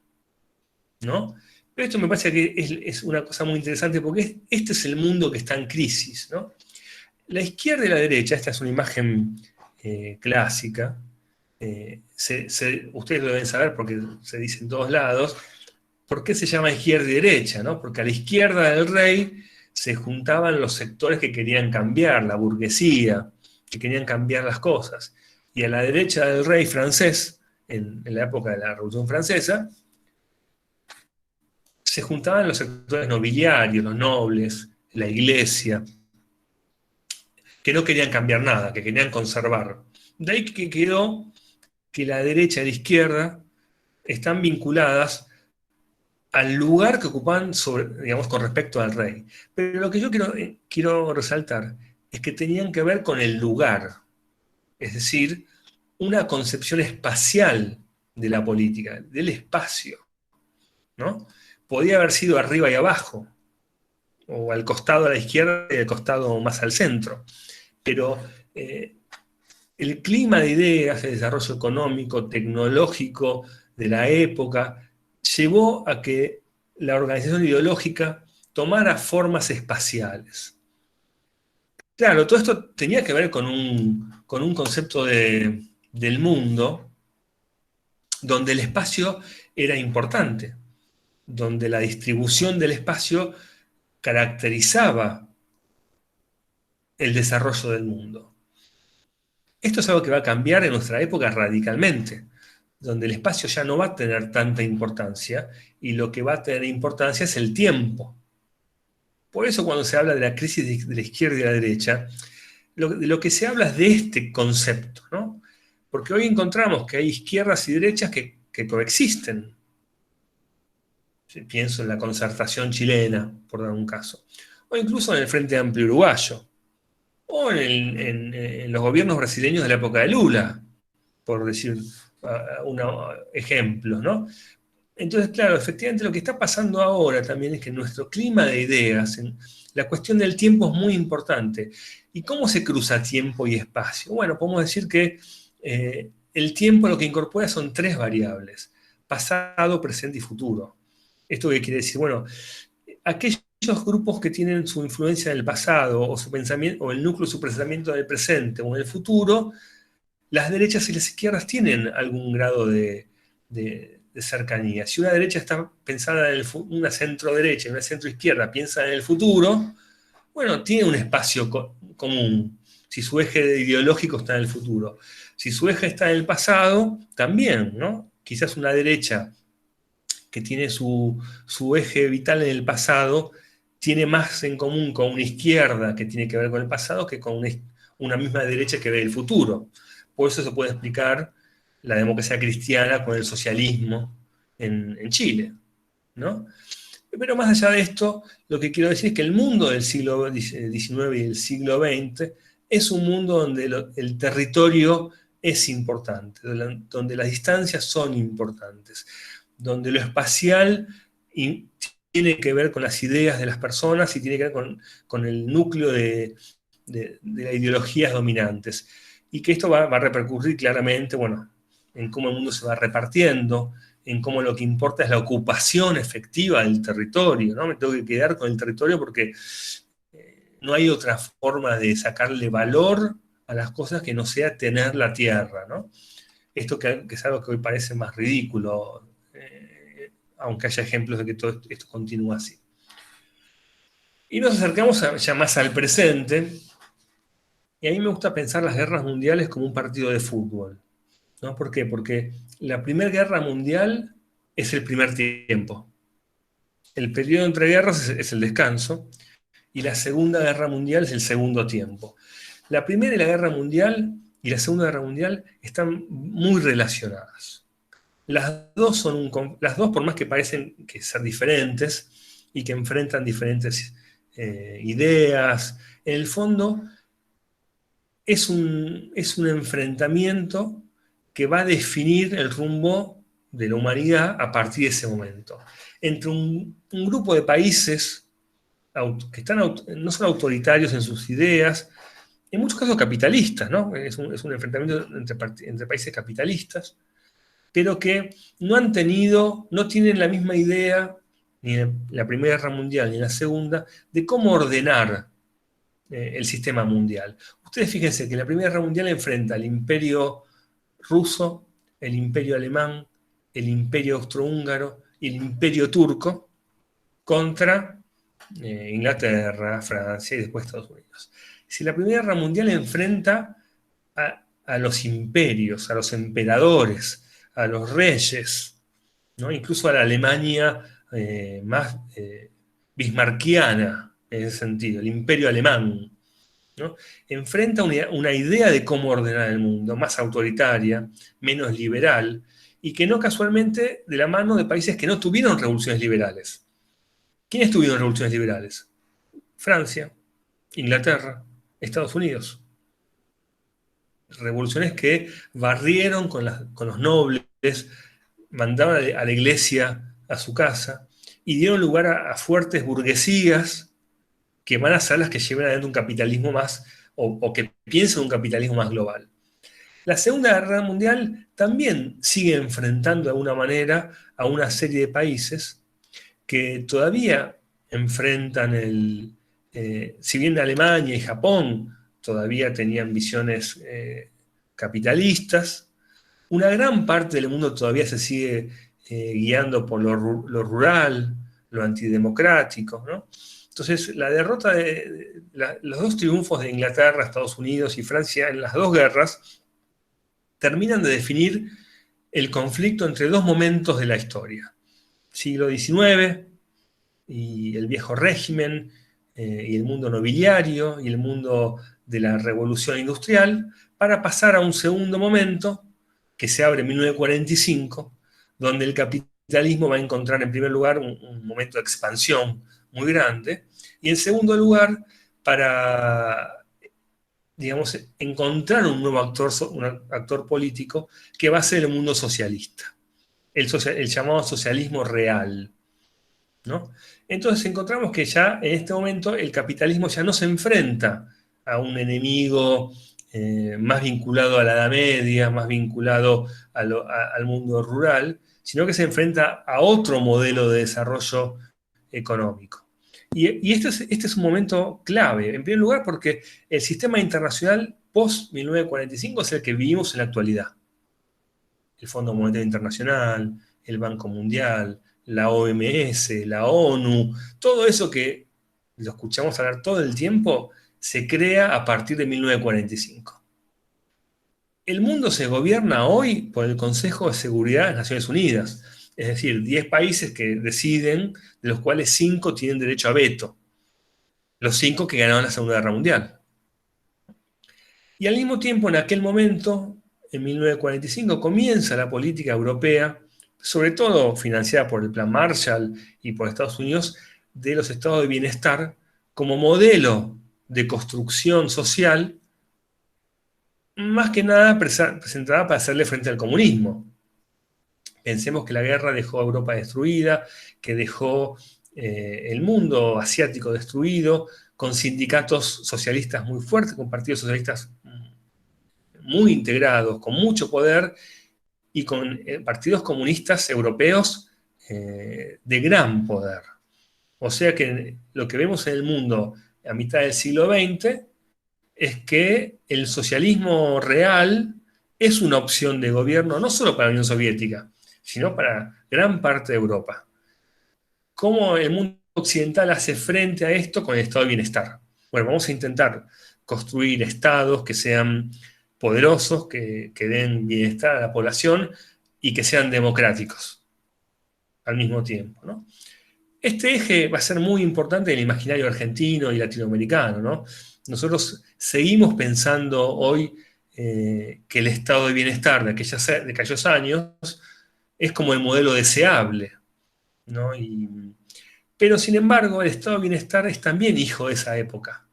¿no? Pero esto me parece que es una cosa muy interesante porque este es el mundo que está en crisis, ¿no? La izquierda y la derecha, esta es una imagen clásica, ustedes lo deben saber porque se dice en todos lados. ¿Por qué se llama izquierda y derecha, ¿no? Porque a la izquierda del rey se juntaban los sectores que querían cambiar, la burguesía, que querían cambiar las cosas. Y a la derecha del rey francés, en la época de la Revolución Francesa, se juntaban los sectores nobiliarios, los nobles, la iglesia, que no querían cambiar nada, que querían conservar. De ahí que quedó que la derecha y la izquierda están vinculadas al lugar que ocupan digamos, con respecto al rey. Pero lo que yo quiero resaltar es que tenían que ver con el lugar, es decir, una concepción espacial de la política, del espacio, ¿no? Podía haber sido arriba y abajo, o al costado a la izquierda y al costado más al centro, pero el clima de ideas, el desarrollo económico, tecnológico de la época, llevó a que la organización ideológica tomara formas espaciales. Claro, todo esto tenía que ver con un concepto del mundo donde el espacio era importante, donde la distribución del espacio caracterizaba el desarrollo del mundo. Esto es algo que va a cambiar en nuestra época radicalmente, donde el espacio ya no va a tener tanta importancia y lo que va a tener importancia es el tiempo. Por eso cuando se habla de la crisis de la izquierda y la derecha, de lo que se habla es de este concepto, ¿no? Porque hoy encontramos que hay izquierdas y derechas que coexisten. Pienso en la Concertación chilena, por dar un caso, o incluso en el Frente Amplio uruguayo, o en los gobiernos brasileños de la época de Lula, por decir ejemplos, ¿no? Entonces, claro, efectivamente lo que está pasando ahora también es que nuestro clima de ideas, la cuestión del tiempo es muy importante. ¿Y cómo se cruza tiempo y espacio? Bueno, podemos decir que el tiempo lo que incorpora son 3 variables: pasado, presente y futuro. ¿Esto qué quiere decir? Bueno, aquellos grupos que tienen su influencia en el pasado o su pensamiento, o el núcleo de su pensamiento en el presente o en el futuro, las derechas y las izquierdas tienen algún grado de cercanía. Si una derecha está pensada en una centro-derecha y una centro-izquierda piensa en el futuro, bueno, tiene un espacio común. Si su eje ideológico está en el futuro. Si su eje está en el pasado, también, ¿no? Quizás una derecha que tiene su eje vital en el pasado tiene más en común con una izquierda que tiene que ver con el pasado que con una misma derecha que ve el futuro. Por eso se puede explicar la democracia cristiana con el socialismo en Chile, ¿no? Pero más allá de esto, lo que quiero decir es que el mundo del siglo XIX y del siglo XX es un mundo donde el territorio es importante, donde las distancias son importantes, donde lo espacial tiene que ver con las ideas de las personas y tiene que ver con el núcleo de las ideologías dominantes. Y que esto va a repercutir claramente, bueno, en cómo el mundo se va repartiendo, en cómo lo que importa es la ocupación efectiva del territorio, ¿no? Me tengo que quedar con el territorio porque no hay otra forma de sacarle valor a las cosas que no sea tener la tierra, ¿no? Esto que es algo que hoy parece más ridículo, aunque haya ejemplos de que todo esto continúa así. Y nos acercamos ya más al presente, y a mí me gusta pensar las guerras mundiales como un partido de fútbol, ¿no? ¿Por qué? Porque la Primera Guerra Mundial es el primer tiempo. El periodo entre guerras es el descanso, y la Segunda Guerra Mundial es el segundo tiempo. La Primera y la Guerra Mundial y la Segunda Guerra Mundial están muy relacionadas. Las dos, por más que parecen que ser diferentes y que enfrentan diferentes ideas, en el fondo es un enfrentamiento que va a definir el rumbo de la humanidad a partir de ese momento. Entre un grupo de países que no son autoritarios en sus ideas, en muchos casos capitalistas, ¿no? Es un enfrentamiento entre países capitalistas, pero que no tienen la misma idea, ni en la Primera Guerra Mundial ni en la Segunda, de cómo ordenar el sistema mundial. Ustedes fíjense que la Primera Guerra Mundial enfrenta al Imperio ruso, el Imperio alemán, el Imperio austrohúngaro y el Imperio turco contra Inglaterra, Francia y después Estados Unidos. Si la Primera Guerra Mundial enfrenta a los imperios, a los emperadores, a los reyes, ¿no? Incluso a la Alemania más bismarckiana en ese sentido, el imperio alemán, ¿no? Enfrenta una idea de cómo ordenar el mundo, más autoritaria, menos liberal, y que no casualmente de la mano de países que no tuvieron revoluciones liberales. ¿Quiénes tuvieron revoluciones liberales? Francia, Inglaterra, Estados Unidos. Revoluciones que barrieron con los nobles, mandaban a la iglesia a su casa y dieron lugar a fuertes burguesías que van a ser las que lleven adelante un capitalismo más, o que piensen un capitalismo más global. La Segunda Guerra Mundial también sigue enfrentando de alguna manera a una serie de países que todavía enfrentan si bien Alemania y Japón todavía tenían visiones capitalistas, una gran parte del mundo todavía se sigue guiando por lo rural, lo antidemocrático, ¿no? Entonces, la derrota los dos triunfos de Inglaterra, Estados Unidos y Francia en las dos guerras terminan de definir el conflicto entre dos momentos de la historia. Siglo XIX y el viejo régimen, y el mundo nobiliario y el mundo de la revolución industrial, para pasar a un segundo momento que se abre en 1945, donde el capitalismo va a encontrar en primer lugar un momento de expansión muy grande, y en segundo lugar para, digamos, encontrar un nuevo actor político que va a ser el mundo socialista, el llamado socialismo real, ¿no? Entonces encontramos que ya en este momento el capitalismo ya no se enfrenta a un enemigo más vinculado a la Edad Media, más vinculado al mundo rural, sino que se enfrenta a otro modelo de desarrollo económico. Y este es un momento clave, en primer lugar porque el sistema internacional post-1945 es el que vivimos en la actualidad. El Fondo Monetario Internacional, el Banco Mundial, la OMS, la ONU, todo eso que lo escuchamos hablar todo el tiempo, se crea a partir de 1945. El mundo se gobierna hoy por el Consejo de Seguridad de las Naciones Unidas, es decir, 10 países que deciden, de los cuales 5 tienen derecho a veto, los 5 que ganaron la Segunda Guerra Mundial. Y al mismo tiempo, en aquel momento, en 1945, comienza la política europea, sobre todo financiada por el Plan Marshall y por Estados Unidos, de los estados de bienestar como modelo de construcción social, más que nada presentada para hacerle frente al comunismo. Pensemos que la guerra dejó a Europa destruida, que dejó el mundo asiático destruido, con sindicatos socialistas muy fuertes, con partidos socialistas muy integrados, con mucho poder, y con partidos comunistas europeos de gran poder. O sea que lo que vemos en el mundo a mitad del siglo XX es que el socialismo real es una opción de gobierno no solo para la Unión Soviética, sino para gran parte de Europa. ¿Cómo el mundo occidental hace frente a esto con el estado de bienestar? Bueno, vamos a intentar construir estados que sean poderosos, que den bienestar a la población y que sean democráticos al mismo tiempo, ¿no? Este eje va a ser muy importante en el imaginario argentino y latinoamericano, ¿no? Nosotros seguimos pensando hoy que el estado de bienestar de aquellos años es como el modelo deseable, ¿no? Pero sin embargo, el estado de bienestar es también hijo de esa época.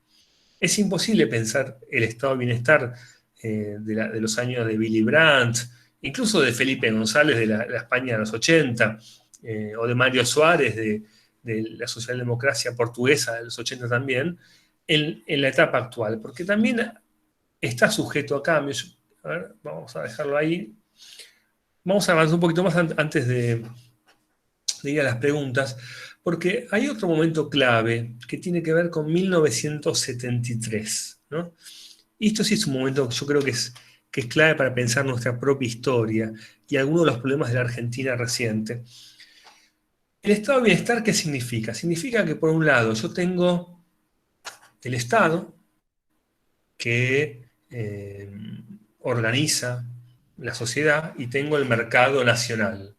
Es imposible pensar el estado de bienestar de los años de Willy Brandt, incluso de Felipe González de la España de los 80, o de Mario Suárez de la socialdemocracia portuguesa de los 80 también, en la etapa actual, porque también está sujeto a cambios. A ver, vamos a dejarlo ahí. Vamos a avanzar un poquito más antes de ir a las preguntas, porque hay otro momento clave que tiene que ver con 1973, ¿no? Y esto sí es un momento que yo creo que es clave para pensar nuestra propia historia y algunos de los problemas de la Argentina reciente. ¿El estado de bienestar qué significa? Significa que por un lado yo tengo el Estado que organiza la sociedad y tengo el mercado nacional.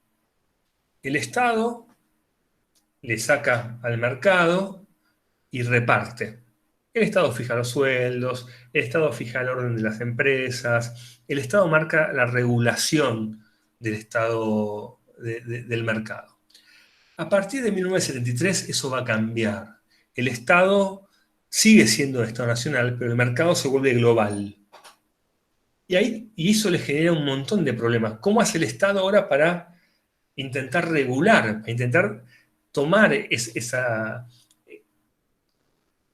El Estado le saca al mercado y reparte. El Estado fija los sueldos, el Estado fija el orden de las empresas, el Estado marca la regulación del Estado del mercado. A partir de 1973 eso va a cambiar. El Estado sigue siendo el Estado nacional, pero el mercado se vuelve global. Y eso le genera un montón de problemas. ¿Cómo hace el Estado ahora para intentar regular, para intentar tomar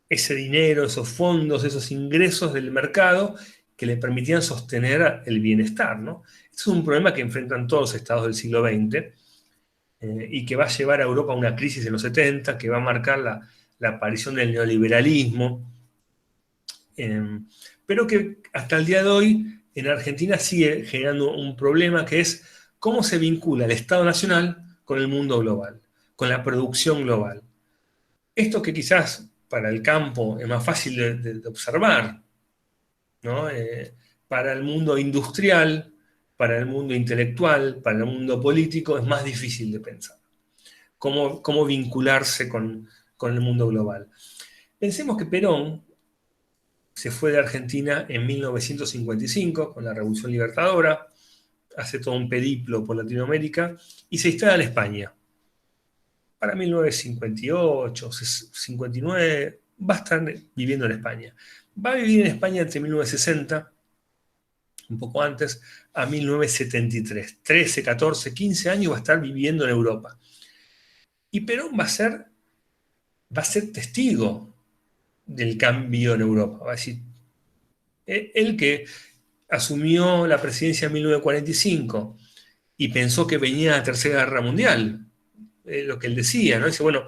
ese dinero, esos fondos, esos ingresos del mercado que le permitían sostener el bienestar, ¿no? Este es un problema que enfrentan todos los estados del siglo XX y que va a llevar a Europa a una crisis en los 70, que va a marcar la aparición del neoliberalismo, pero que hasta el día de hoy en Argentina sigue generando un problema que es cómo se vincula el Estado Nacional con el mundo global, con la producción global. Esto que quizás para el campo es más fácil de observar, ¿no? Para el mundo industrial, para el mundo intelectual, para el mundo político es más difícil de pensar. Cómo vincularse con el mundo global. Pensemos que Perón se fue de Argentina en 1955 con la Revolución Libertadora, hace todo un periplo por Latinoamérica y se instala en España. Para 1958, 59, va a estar viviendo en España. Va a vivir en España entre 1960, un poco antes, a 1973. 13, 14, 15 años va a estar viviendo en Europa. Y Perón va a ser testigo del cambio en Europa. Va a decir, él que asumió la presidencia en 1945 y pensó que venía la Tercera Guerra Mundial, lo que él decía, ¿no? Dice, bueno,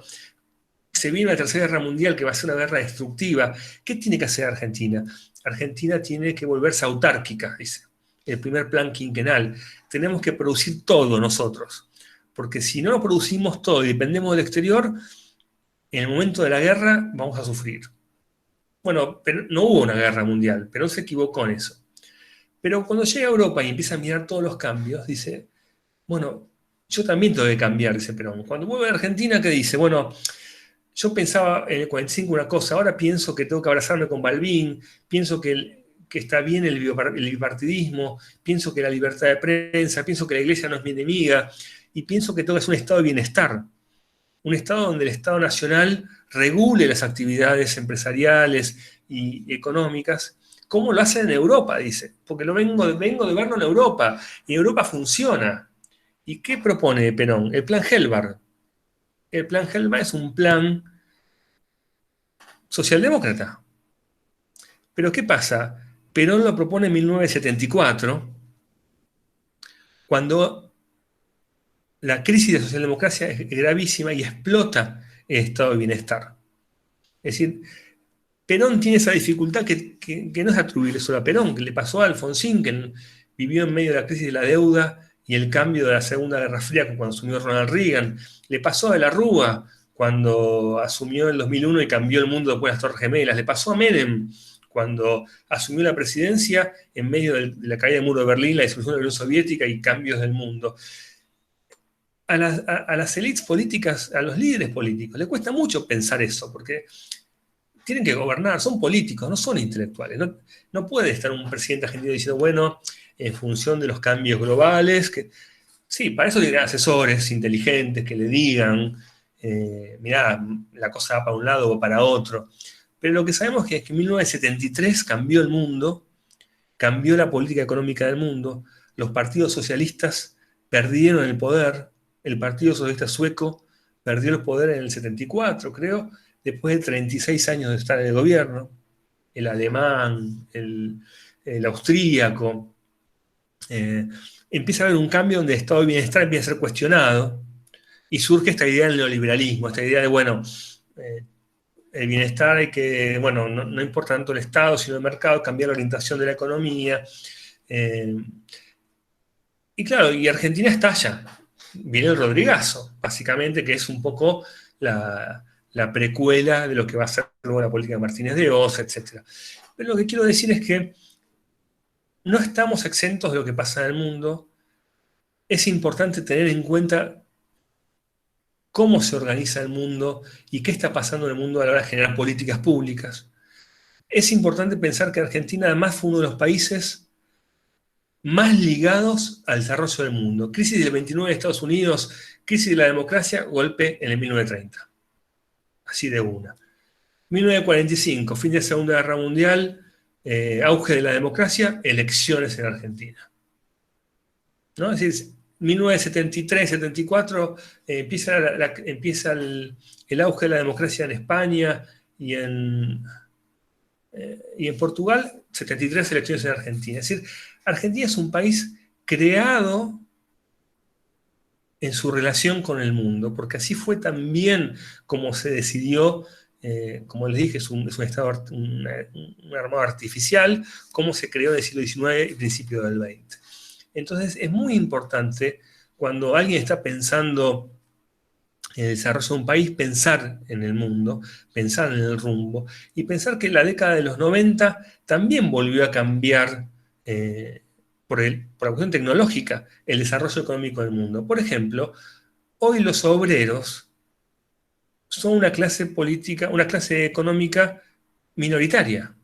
se viene la Tercera Guerra Mundial que va a ser una guerra destructiva. ¿Qué tiene que hacer Argentina? Argentina tiene que volverse autárquica, dice. El primer plan quinquenal. Tenemos que producir todo nosotros. Porque si no lo producimos todo y dependemos del exterior, en el momento de la guerra vamos a sufrir. Bueno, pero no hubo una guerra mundial, pero se equivocó en eso. Pero cuando llega a Europa y empieza a mirar todos los cambios, dice, bueno, yo también tengo que cambiar, dice Perón. Cuando vuelve a Argentina, ¿qué dice? Bueno, yo pensaba en el 45 una cosa, ahora pienso que tengo que abrazarme con Balbín, pienso que está bien el bipartidismo, pienso que la libertad de prensa, pienso que la iglesia no es mi enemiga, y pienso que todo es un estado de bienestar. Un estado donde el Estado Nacional regule las actividades empresariales y económicas, como lo hacen en Europa, dice, porque vengo de verlo en Europa, y Europa funciona. ¿Y qué propone Perón? El plan Helbar. El plan Helbar es un plan socialdemócrata. Pero ¿qué pasa? Perón lo propone en 1974, cuando la crisis de la socialdemocracia es gravísima y explota el estado de bienestar. Es decir, Perón tiene esa dificultad que no es atribuible solo a Perón, que le pasó a Alfonsín, que vivió en medio de la crisis de la deuda y el cambio de la Segunda Guerra Fría cuando asumió Ronald Reagan. Le pasó a de la Rúa cuando asumió en 2001 y cambió el mundo después de las Torres Gemelas. Le pasó a Menem cuando asumió la presidencia en medio de la caída del muro de Berlín, la disolución de la Unión Soviética y cambios del mundo. A las élites políticas, a los líderes políticos, les cuesta mucho pensar eso, porque tienen que gobernar, son políticos, no son intelectuales. No puede estar un presidente argentino diciendo, bueno, en función de los cambios globales, sí, para eso tienen asesores inteligentes que le digan, mirá, la cosa va para un lado o para otro. Pero lo que sabemos es que en 1973 cambió el mundo, cambió la política económica del mundo, los partidos socialistas perdieron el poder, el Partido Socialista Sueco perdió el poder en el 74, creo, después de 36 años de estar en el gobierno, el alemán, el austríaco. Empieza a haber un cambio donde el estado de bienestar empieza a ser cuestionado y surge esta idea del neoliberalismo, esta idea de, bueno, el bienestar hay que, bueno, no importa tanto el Estado, sino el mercado, cambiar la orientación de la economía. Y claro, y Argentina estalla. Viene el Rodrigazo, básicamente, que es un poco la precuela de lo que va a ser luego la política de Martínez de Oz, etc. Pero lo que quiero decir es que no estamos exentos de lo que pasa en el mundo. Es importante tener en cuenta cómo se organiza el mundo y qué está pasando en el mundo a la hora de generar políticas públicas. Es importante pensar que Argentina además fue uno de los países más ligados al desarrollo del mundo. Crisis del 29 de Estados Unidos, crisis de la democracia, golpe en el 1930. Así de una. 1945, fin de la Segunda Guerra Mundial, auge de la democracia, elecciones en Argentina. ¿No? Es decir, 1973-74 empieza el auge de la democracia en España y en Portugal, 73 elecciones en Argentina. Es decir, Argentina es un país creado en su relación con el mundo, porque así fue también como se decidió, como les dije, es un estado, un armado artificial, cómo se creó en el siglo XIX y principio del XX. Entonces es muy importante cuando alguien está pensando en el desarrollo de un país, pensar en el mundo, pensar en el rumbo, y pensar que la década de los 90 también volvió a cambiar por la cuestión tecnológica el desarrollo económico del mundo. Por ejemplo, hoy los obreros son una clase política, una clase económica minoritaria.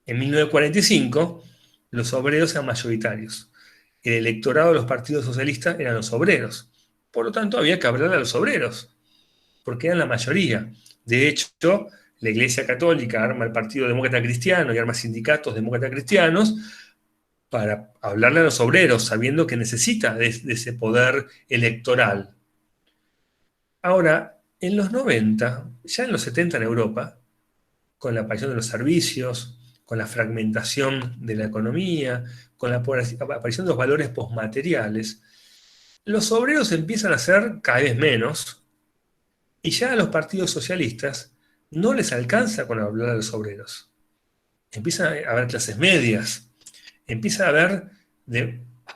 En 1945 los obreros eran mayoritarios. El electorado de los partidos socialistas eran los obreros. Por lo tanto, había que hablar a los obreros, porque eran la mayoría. De hecho, la Iglesia Católica arma el Partido Demócrata Cristiano y arma sindicatos demócratas cristianos para hablarle a los obreros, sabiendo que necesita de ese poder electoral. Ahora, en los 90, ya en los 70 en Europa, con la aparición de los servicios, con la fragmentación de la economía, con la aparición de los valores posmateriales, los obreros empiezan a ser cada vez menos, y ya a los partidos socialistas no les alcanza con hablar a los obreros. Empiezan a haber clases medias, empieza a haber,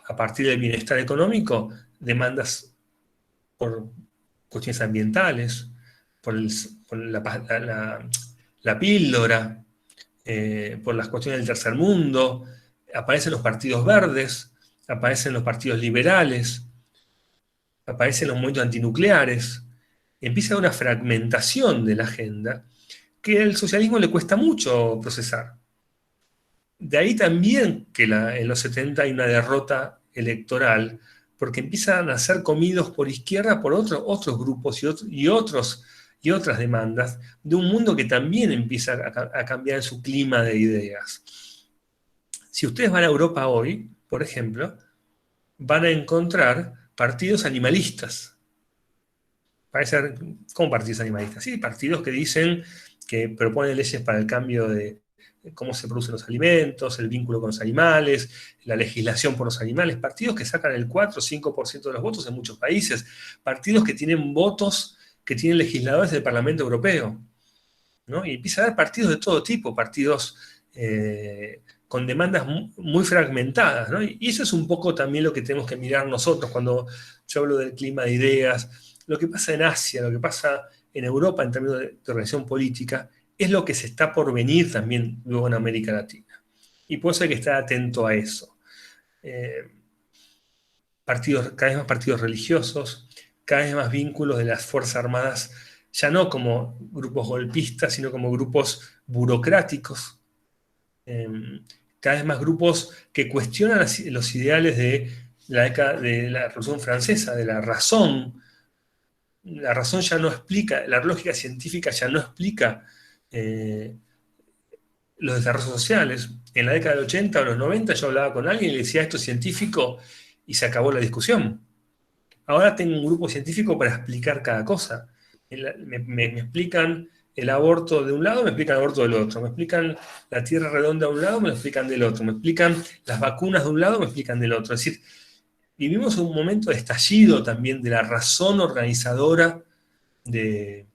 a partir del bienestar económico, demandas por cuestiones ambientales, por la píldora, por las cuestiones del tercer mundo. Aparecen los partidos verdes, aparecen los partidos liberales, aparecen los movimientos antinucleares. Empieza una fragmentación de la agenda que al socialismo le cuesta mucho procesar. De ahí también que en los 70 hay una derrota electoral, porque empiezan a ser comidos por izquierda por otros grupos y otras demandas de un mundo que también empieza a cambiar en su clima de ideas. Si ustedes van a Europa hoy, por ejemplo, van a encontrar partidos animalistas. Parece, ¿cómo partidos animalistas? Sí, partidos que dicen que proponen leyes para el cambio de cómo se producen los alimentos, el vínculo con los animales, la legislación por los animales, partidos que sacan el 4 o 5% de los votos en muchos países, partidos que tienen votos, que tienen legisladores del Parlamento Europeo, ¿no? Y empieza a haber partidos de todo tipo, partidos con demandas muy fragmentadas, ¿no? Y eso es un poco también lo que tenemos que mirar nosotros cuando yo hablo del clima de ideas, lo que pasa en Asia, lo que pasa en Europa en términos de organización política, es lo que se está por venir también luego en América Latina. Y por eso hay que estar atento a eso. Cada vez más partidos religiosos, cada vez más vínculos de las Fuerzas Armadas, ya no como grupos golpistas, sino como grupos burocráticos. Cada vez más grupos que cuestionan los ideales de de la Revolución Francesa, de la razón. La razón ya no explica, la lógica científica ya no explica los desarrollos sociales. En la década del 80 o los 90 yo hablaba con alguien y le decía esto es científico y se acabó la discusión. Ahora tengo un grupo científico para explicar cada cosa. Me explican el aborto de un lado, me explican el aborto del otro. Me explican la Tierra redonda de un lado, me lo explican del otro. Me explican las vacunas de un lado, me explican del otro. Es decir, vivimos un momento de estallido también de la razón organizadora de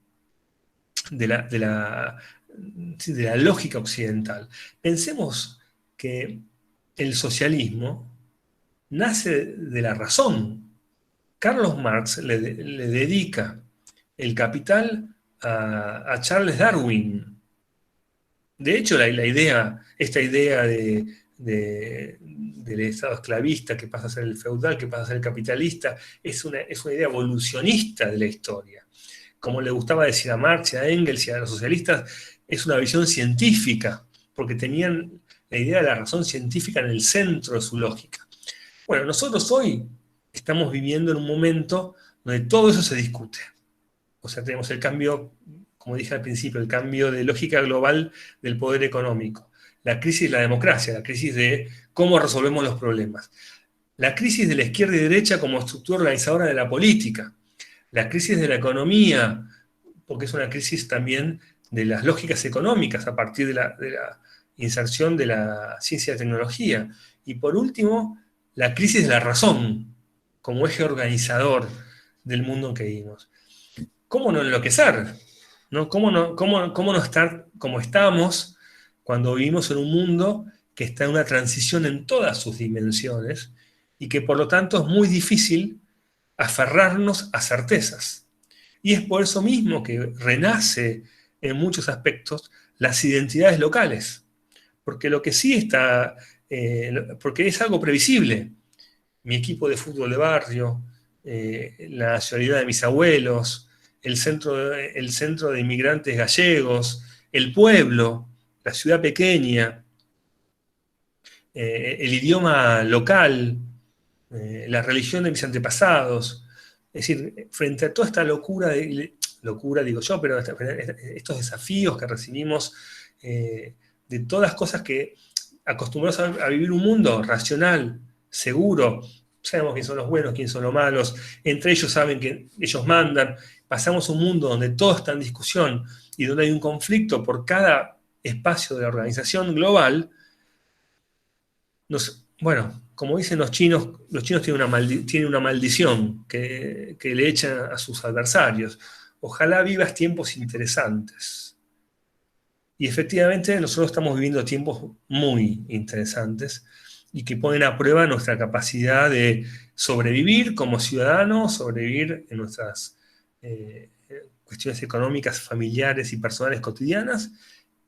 la lógica occidental. Pensemos que el socialismo nace de la razón. Carlos Marx le dedica el Capital a Charles Darwin. De hecho, esta idea del Estado esclavista que pasa a ser el feudal, que pasa a ser el capitalista, es una idea evolucionista de la historia. Como le gustaba decir a Marx y a Engels y a los socialistas, es una visión científica, porque tenían la idea de la razón científica en el centro de su lógica. Bueno, nosotros hoy estamos viviendo en un momento donde todo eso se discute. O sea, tenemos el cambio, como dije al principio, el cambio de lógica global del poder económico, la crisis de la democracia, la crisis de cómo resolvemos los problemas, la crisis de la izquierda y derecha como estructura organizadora de la política, la crisis de la economía, porque es una crisis también de las lógicas económicas a partir de la inserción de la ciencia y tecnología, y por último, la crisis de la razón como eje organizador del mundo en que vivimos. ¿Cómo no enloquecer? ¿No? ¿Cómo no estar como estamos cuando vivimos en un mundo que está en una transición en todas sus dimensiones y que por lo tanto es muy difícil aferrarnos a certezas? Y es por eso mismo que renace en muchos aspectos las identidades locales, porque lo que sí está, porque es algo previsible. Mi equipo de fútbol de barrio, la nacionalidad de mis abuelos, el centro de inmigrantes gallegos, el pueblo, la ciudad pequeña, el idioma local, la religión de mis antepasados. Es decir, frente a toda esta locura digo yo, pero estos desafíos que recibimos de todas cosas que acostumbrados a vivir un mundo racional, seguro, sabemos quién son los buenos, quién son los malos, entre ellos saben que ellos mandan, pasamos un mundo donde todo está en discusión y donde hay un conflicto por cada espacio de la organización global. Bueno, como dicen los chinos tienen una maldición que le echan a sus adversarios. Ojalá vivas tiempos interesantes. Y efectivamente nosotros estamos viviendo tiempos muy interesantes y que ponen a prueba nuestra capacidad de sobrevivir como ciudadanos, sobrevivir en nuestras cuestiones económicas, familiares y personales cotidianas,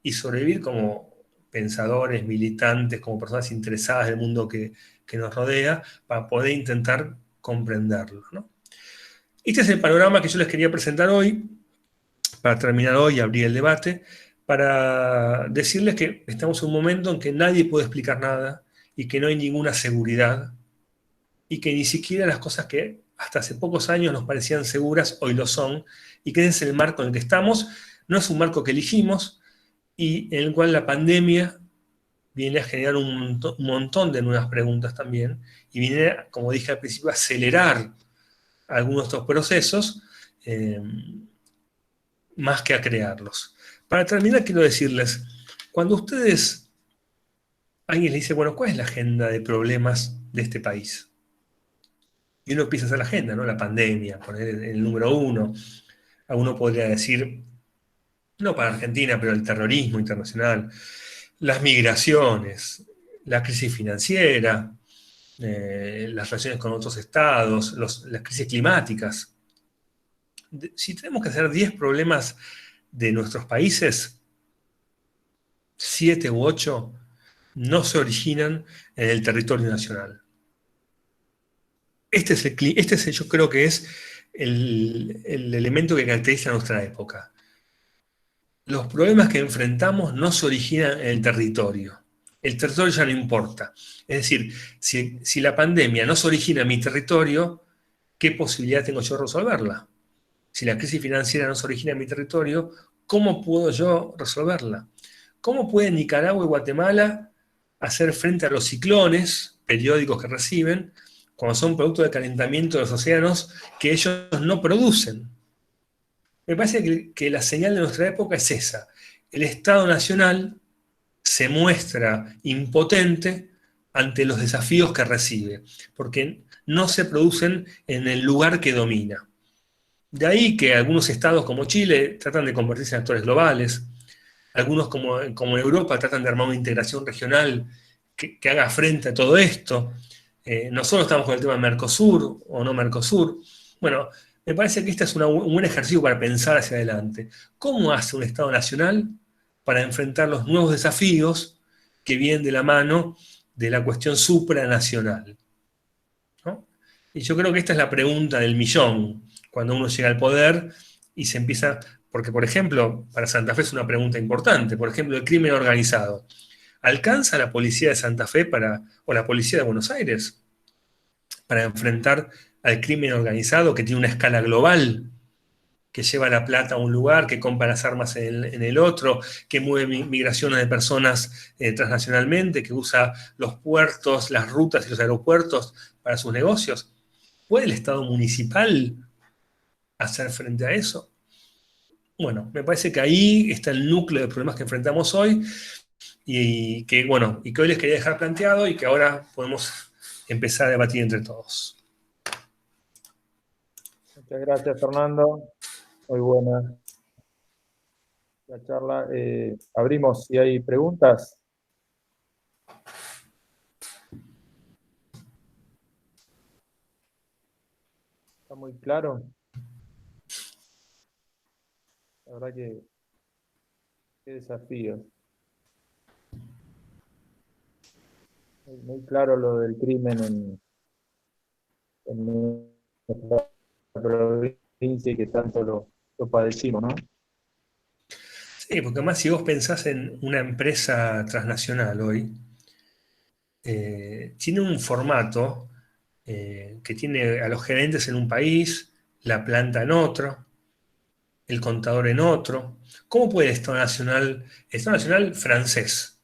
y sobrevivir como pensadores, militantes, como personas interesadas del mundo que nos rodea, para poder intentar comprenderlo, ¿no? Este es el panorama que yo les quería presentar hoy, para terminar hoy y abrir el debate, para decirles que estamos en un momento en que nadie puede explicar nada y que no hay ninguna seguridad y que ni siquiera las cosas que hasta hace pocos años nos parecían seguras hoy lo son, y que ese es el marco en el que estamos. No es un marco que elegimos y en el cual la pandemia viene a generar un montón de nuevas preguntas también y viene, como dije al principio, a acelerar algunos de estos procesos más que a crearlos. Para terminar, quiero decirles, cuando alguien le dice, bueno, ¿cuál es la agenda de problemas de este país? Y uno empieza a hacer la agenda, ¿no? La pandemia, poner el número 1. Alguno podría decir, no para Argentina, pero el terrorismo internacional, las migraciones, la crisis financiera, las relaciones con otros estados, las crisis climáticas. Si tenemos que hacer 10 problemas de nuestros países, 7 u 8, no se originan en el territorio nacional. Yo creo que es el elemento que caracteriza a nuestra época. Los problemas que enfrentamos no se originan en el territorio. El territorio ya no importa. Es decir, si la pandemia no se origina en mi territorio, ¿qué posibilidad tengo yo de resolverla? Si la crisis financiera no se origina en mi territorio, ¿cómo puedo yo resolverla? ¿Cómo pueden Nicaragua y Guatemala hacer frente a los ciclones periódicos que reciben cuando son producto del calentamiento de los océanos que ellos no producen? Me parece que la señal de nuestra época es esa. El Estado Nacional se muestra impotente ante los desafíos que recibe, porque no se producen en el lugar que domina. De ahí que algunos estados como Chile tratan de convertirse en actores globales, algunos como Europa tratan de armar una integración regional que haga frente a todo esto. Nosotros estamos con el tema de Mercosur o no Mercosur. Bueno, me parece que este es un buen ejercicio para pensar hacia adelante. ¿Cómo hace un Estado nacional para enfrentar los nuevos desafíos que vienen de la mano de la cuestión supranacional? ¿No? Y yo creo que esta es la pregunta del millón, cuando uno llega al poder y se empieza, porque por ejemplo, para Santa Fe es una pregunta importante, por ejemplo, el crimen organizado. ¿Alcanza la policía de Santa Fe o la policía de Buenos Aires para enfrentar al crimen organizado que tiene una escala global, que lleva la plata a un lugar, que compra las armas en el otro, que mueve migraciones de personas transnacionalmente, que usa los puertos, las rutas y los aeropuertos para sus negocios? ¿Puede el Estado municipal hacer frente a eso? Bueno, me parece que ahí está el núcleo de problemas que enfrentamos hoy y que hoy les quería dejar planteado y que ahora podemos empezar a debatir entre todos. Muchas gracias, Fernando. Muy buena la charla. Abrimos si hay preguntas. ¿Está muy claro? La verdad que qué desafío. Muy claro lo del crimen en nuestra provincia y que tanto lo padecimos, ¿no? Sí, porque además si vos pensás en una empresa transnacional hoy, tiene un formato que tiene a los gerentes en un país, la planta en otro, el contador en otro. ¿Cómo puede el Estado Nacional francés,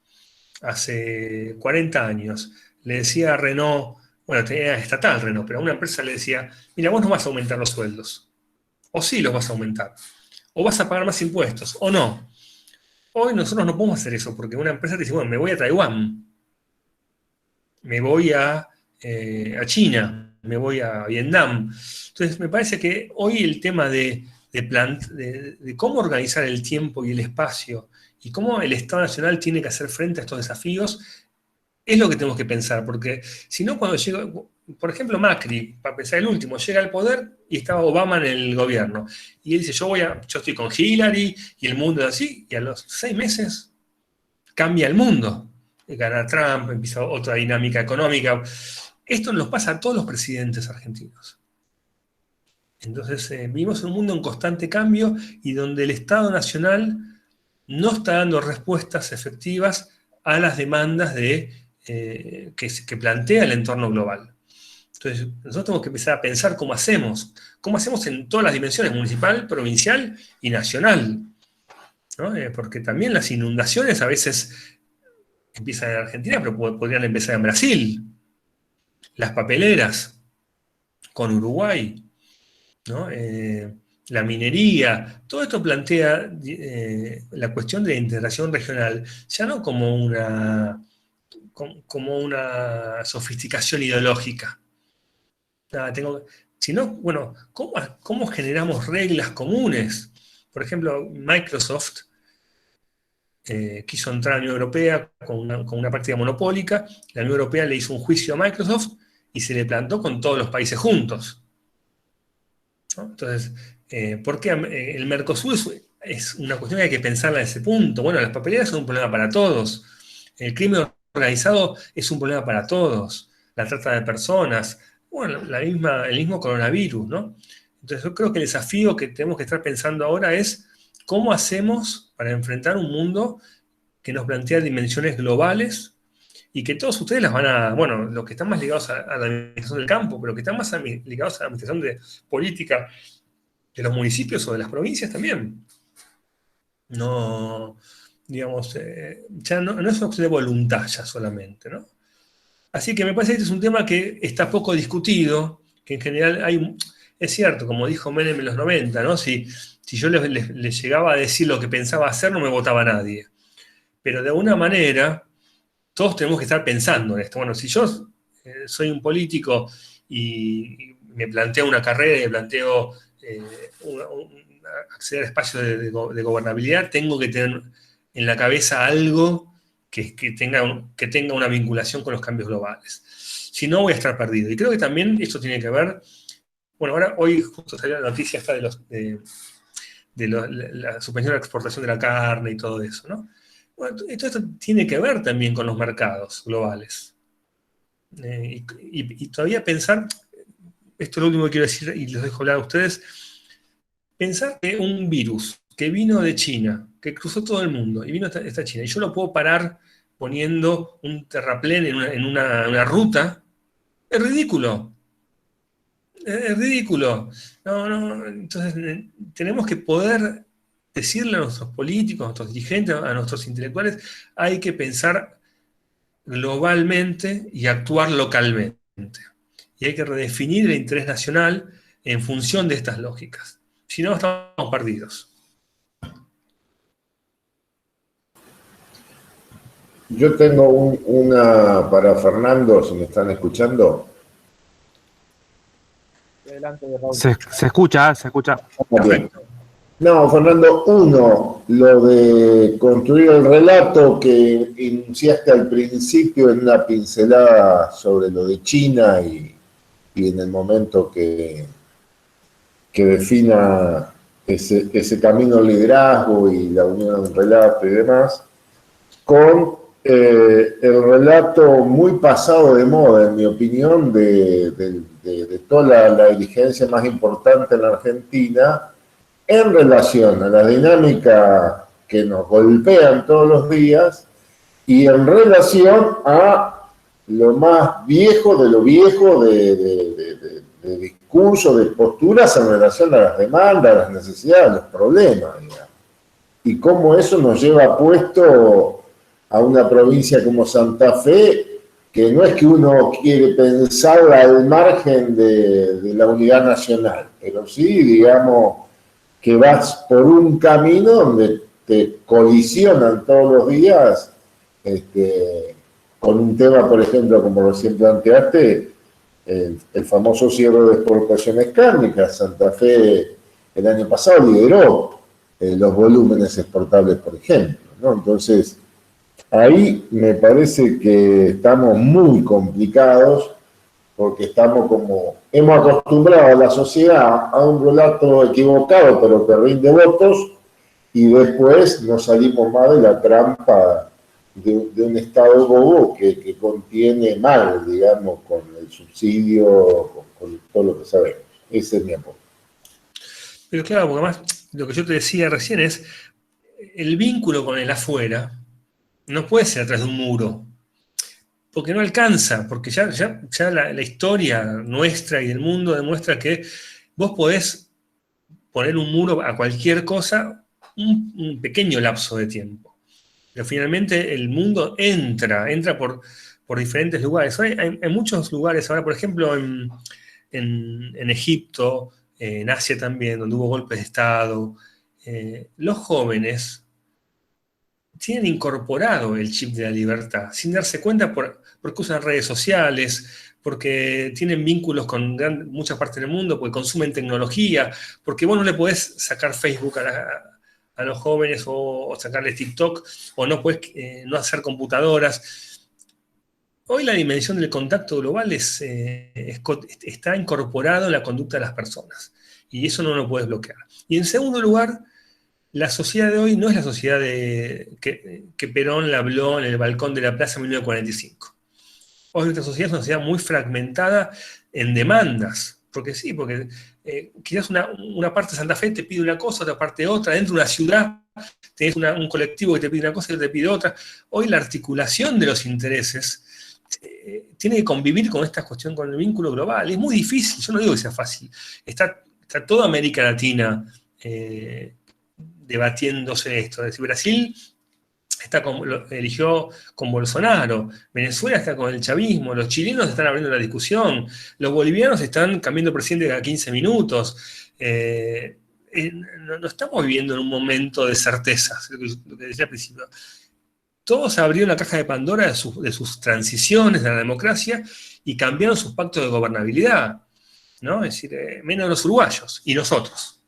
hace 40 años, le decía a Renault, bueno, tenía estatal Renault, pero a una empresa le decía, mira, vos no vas a aumentar los sueldos, o sí los vas a aumentar, o vas a pagar más impuestos, o no. Hoy nosotros no podemos hacer eso, porque una empresa te dice, bueno, me voy a Taiwán, me voy a China, me voy a Vietnam. Entonces, me parece que hoy el tema de cómo organizar el tiempo y el espacio y cómo el Estado Nacional tiene que hacer frente a estos desafíos es lo que tenemos que pensar, porque si no, cuando llega, por ejemplo, Macri, para pensar el último, llega al poder y estaba Obama en el gobierno. Y él dice, yo estoy con Hillary y el mundo es así, y a los 6 meses cambia el mundo. Gana Trump, empieza otra dinámica económica. Esto nos pasa a todos los presidentes argentinos. Entonces, vivimos en un mundo en constante cambio y donde el Estado Nacional no está dando respuestas efectivas a las demandas que plantea el entorno global. Entonces, nosotros tenemos que empezar a pensar cómo hacemos en todas las dimensiones, municipal, provincial y nacional, ¿no? Porque también las inundaciones a veces empiezan en Argentina, pero podrían empezar en Brasil. Las papeleras con Uruguay, ¿no? La minería, todo esto plantea la cuestión de la integración regional, ya no como una sofisticación ideológica, sino, bueno, ¿cómo generamos reglas comunes? Por ejemplo, Microsoft quiso entrar a la Unión Europea con una práctica monopólica, la Unión Europea le hizo un juicio a Microsoft y se le plantó con todos los países juntos, ¿no? Entonces, ¿por qué el Mercosur es una cuestión que hay que pensarla desde ese punto. Bueno, las papeleras son un problema para todos. El crimen organizado es un problema para todos. La trata de personas. Bueno, el mismo coronavirus, ¿no? Entonces yo creo que el desafío que tenemos que estar pensando ahora es cómo hacemos para enfrentar un mundo que nos plantea dimensiones globales y que todos ustedes las van a, bueno, los que están más ligados a la administración del campo, pero que están más ligados a la administración de política de los municipios o de las provincias también. No, digamos, ya no es una cuestión de voluntad ya solamente, ¿no? Así que me parece que este es un tema que está poco discutido, que en general es cierto, como dijo Menem en los 90, ¿no? Si yo les llegaba a decir lo que pensaba hacer, no me votaba nadie. Pero de alguna manera, todos tenemos que estar pensando en esto. Bueno, si yo soy un político y me planteo una carrera y me planteo acceder a espacios de gobernabilidad, tengo que tener en la cabeza algo que tenga una vinculación con los cambios globales. Si no, voy a estar perdido. Y creo que también esto tiene que ver, bueno, hoy justo salió la noticia esta de la suspensión de la exportación de la carne y todo eso, ¿no? Bueno, todo esto tiene que ver también con los mercados globales. Y todavía pensar, esto es lo último que quiero decir y les dejo hablar a ustedes, pensar que un virus que vino de China, que cruzó todo el mundo y vino hasta China, y yo lo puedo parar poniendo un terraplén en una ruta, es ridículo. Es ridículo. No, entonces tenemos que poder decirle a nuestros políticos, a nuestros dirigentes, a nuestros intelectuales, hay que pensar globalmente y actuar localmente. Y hay que redefinir el interés nacional en función de estas lógicas. Si no, estamos perdidos. Yo tengo una para Fernando, si me están escuchando. Se escucha. Perfecto. No, Fernando, lo de construir el relato que iniciaste al principio en una pincelada sobre lo de China y en el momento que defina ese camino al liderazgo y la unión del relato y demás, con el relato muy pasado de moda, en mi opinión, de toda la dirigencia más importante en la Argentina, en relación a la dinámica que nos golpean todos los días y en relación a lo más viejo de lo viejo de discurso, de posturas en relación a las demandas, a las necesidades, a los problemas, digamos. Y cómo eso nos lleva puesto a una provincia como Santa Fe, que no es que uno quiere pensarla al margen de la unidad nacional, pero sí, digamos, que vas por un camino donde te colisionan todos los días con un tema, por ejemplo, como recién planteaste, el famoso cierre de exportaciones cárnicas. Santa Fe el año pasado lideró los volúmenes exportables, por ejemplo, ¿no? Entonces, ahí me parece que estamos muy complicados porque hemos acostumbrado a la sociedad a un relato equivocado, pero que rinde votos, y después nos salimos más de la trampa de un Estado bobo que contiene mal, digamos, con el subsidio, con todo lo que sabemos. Ese es mi aporte. Pero claro, porque además lo que yo te decía recién es el vínculo con el afuera no puede ser atrás de un muro, porque no alcanza, porque ya la historia nuestra y del mundo demuestra que vos podés poner un muro a cualquier cosa un pequeño lapso de tiempo. Pero finalmente el mundo entra por diferentes lugares. Hay muchos lugares ahora, por ejemplo, en Egipto, en Asia también, donde hubo golpes de Estado, los jóvenes tienen incorporado el chip de la libertad, sin darse cuenta porque usan redes sociales, porque tienen vínculos con muchas partes del mundo, porque consumen tecnología, porque vos no le podés sacar Facebook a los jóvenes o sacarles TikTok, o no podés no hacer computadoras. Hoy la dimensión del contacto global está incorporado en la conducta de las personas, y eso no lo puedes bloquear. Y en segundo lugar, la sociedad de hoy no es la sociedad que Perón la habló en el balcón de la plaza en 1945. Hoy nuestra sociedad es una sociedad muy fragmentada en demandas, porque sí, porque quizás una parte de Santa Fe te pide una cosa, otra parte otra, dentro de una ciudad tenés un colectivo que te pide una cosa y otro te pide otra. Hoy la articulación de los intereses tiene que convivir con esta cuestión, con el vínculo global. Es muy difícil, yo no digo que sea fácil. Está toda América Latina debatiéndose esto. Es decir, Brasil eligió con Bolsonaro, Venezuela está con el chavismo, los chilenos están abriendo la discusión, los bolivianos están cambiando presidente cada 15 minutos. No estamos viviendo en un momento de certezas, lo que decía al principio. Todos abrieron la caja de Pandora de sus transiciones de la democracia y cambiaron sus pactos de gobernabilidad, ¿no? Es decir, menos los uruguayos y nosotros.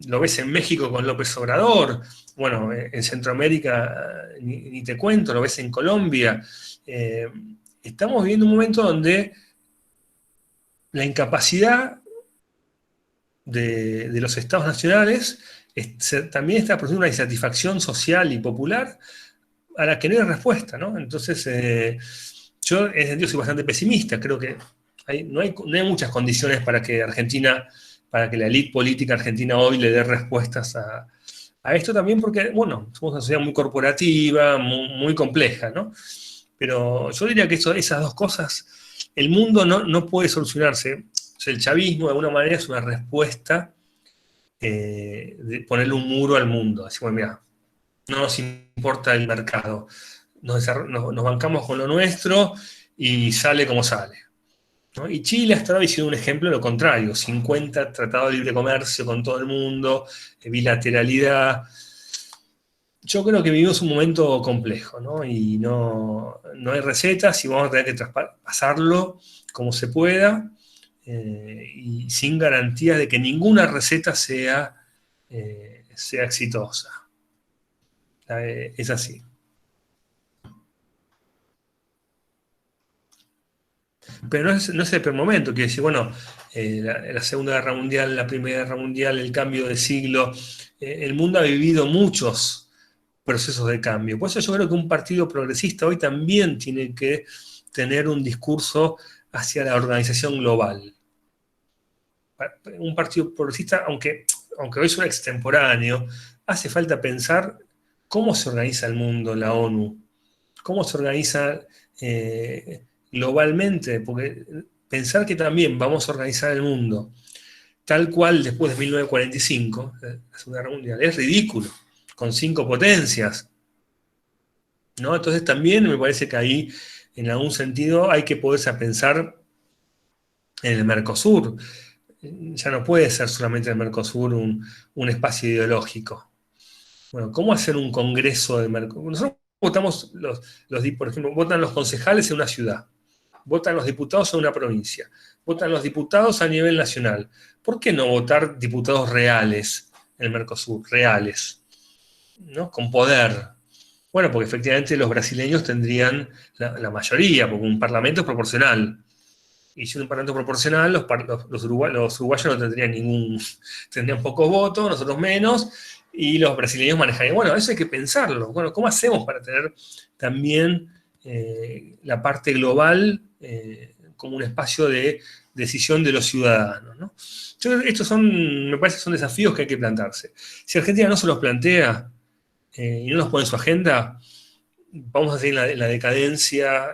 Lo ves en México con López Obrador, bueno, en Centroamérica ni te cuento, lo ves en Colombia. Estamos viviendo un momento donde la incapacidad de los estados nacionales también está produciendo una insatisfacción social y popular a la que no hay respuesta, ¿no? Entonces, yo en ese sentido soy bastante pesimista, creo que no hay muchas condiciones para que la élite política argentina hoy le dé respuestas a esto también, porque, bueno, somos una sociedad muy corporativa, muy compleja, ¿no? Pero yo diría que esas dos cosas, el mundo no puede solucionarse. O sea, el chavismo de alguna manera es una respuesta de ponerle un muro al mundo. Decimos, mira, no nos importa el mercado, nos bancamos con lo nuestro y sale como sale, ¿no? Y Chile hasta ahora ha sido un ejemplo de lo contrario, 50 tratados de libre comercio con todo el mundo, bilateralidad. Yo creo que vivimos un momento complejo, ¿no? Y no hay recetas y vamos a tener que traspasarlo como se pueda y sin garantías de que ninguna receta sea exitosa. Es así. Pero no es el peor momento, quiere decir, bueno, la Segunda Guerra Mundial, la Primera Guerra Mundial, el cambio de siglo, el mundo ha vivido muchos procesos de cambio. Por eso yo creo que un partido progresista hoy también tiene que tener un discurso hacia la organización global. Un partido progresista, aunque hoy es un extemporáneo, hace falta pensar cómo se organiza el mundo, la ONU, cómo se organiza globalmente, porque pensar que también vamos a organizar el mundo tal cual después de 1945, la Segunda Guerra Mundial, es ridículo, con 5 potencias, ¿no? Entonces también me parece que ahí, en algún sentido, hay que poderse a pensar en el Mercosur. Ya no puede ser solamente el Mercosur un espacio ideológico. Bueno, ¿cómo hacer un congreso del Mercosur? Nosotros votamos, por ejemplo, votan los concejales en una ciudad, votan los diputados en una provincia, votan los diputados a nivel nacional. ¿Por qué no votar diputados reales en el Mercosur? Reales, ¿no? Con poder. Bueno, porque efectivamente los brasileños tendrían la mayoría, porque un parlamento es proporcional. Y si un parlamento proporcional, los uruguayos no tendrían pocos votos, nosotros menos, y los brasileños manejarían. Bueno, eso hay que pensarlo. Bueno, ¿cómo hacemos para tener también la parte global como un espacio de decisión de los ciudadanos, ¿no? Me parece que son desafíos que hay que plantarse. Si Argentina no se los plantea y no los pone en su agenda, vamos a seguir en la decadencia.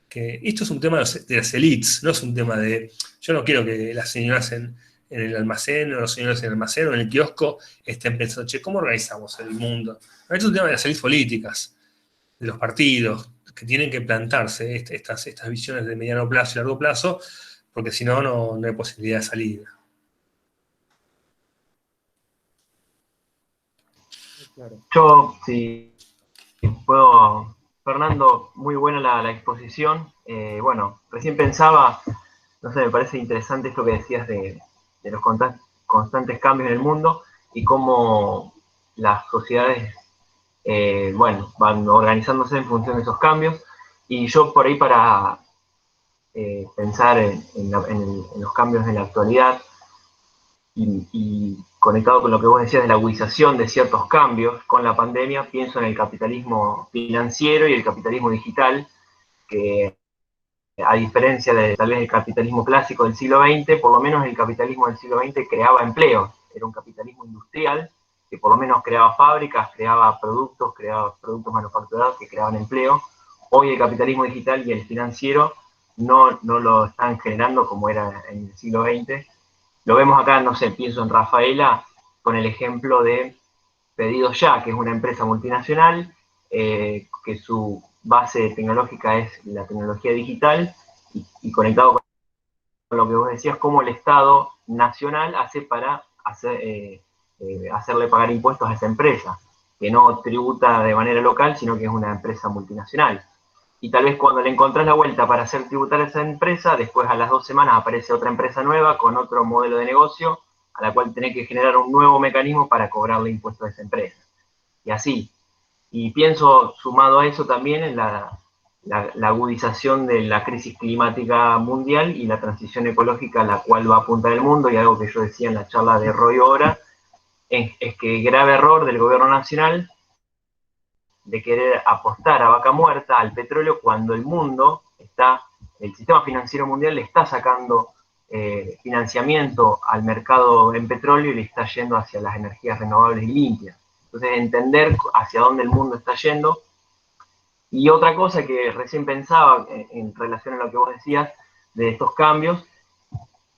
Que esto es un tema de las élites, no es un tema de... Yo no quiero que las señoras en el almacén, o los señores en el almacén, o en el kiosco, estén pensando, che, ¿cómo organizamos el mundo? Esto es un tema de las élites políticas, de los partidos, que tienen que plantarse estas visiones de mediano plazo y largo plazo, porque si no, no hay posibilidad de salida. Yo, si puedo, Fernando, muy buena la exposición. Bueno, recién pensaba, no sé, me parece interesante esto que decías de los constantes cambios en el mundo y cómo las sociedades, bueno, van organizándose en función de esos cambios. Y yo por ahí para pensar en los cambios en la actualidad y conectado con lo que vos decías de la agudización de ciertos cambios con la pandemia, pienso en el capitalismo financiero y el capitalismo digital, que a diferencia de tal vez el capitalismo clásico del siglo XX, por lo menos el capitalismo del siglo XX creaba empleo, era un capitalismo industrial que por lo menos creaba fábricas, creaba productos manufacturados que creaban empleo. Hoy el capitalismo digital y el financiero no lo están generando como era en el siglo XX. Lo vemos acá, no sé, pienso en Rafaela con el ejemplo de Pedidos Ya, que es una empresa multinacional, que su base tecnológica es la tecnología digital, y conectado con lo que vos decías, cómo el Estado nacional hace para hacerle pagar impuestos a esa empresa, que no tributa de manera local, sino que es una empresa multinacional. Y tal vez cuando le encontrás la vuelta para hacer tributar a esa empresa, después a las 2 semanas aparece otra empresa nueva con otro modelo de negocio, a la cual tenés que generar un nuevo mecanismo para cobrarle impuestos a esa empresa. Y así. Y pienso, sumado a eso también, en la agudización de la crisis climática mundial y la transición ecológica a la cual va a apuntar el mundo, y algo que yo decía en la charla de Roy ahora, es que el grave error del gobierno nacional de querer apostar a vaca muerta, al petróleo, cuando el mundo el sistema financiero mundial le está sacando financiamiento al mercado en petróleo y le está yendo hacia las energías renovables y limpias. Entonces, entender hacia dónde el mundo está yendo. Y otra cosa que recién pensaba en relación a lo que vos decías de estos cambios,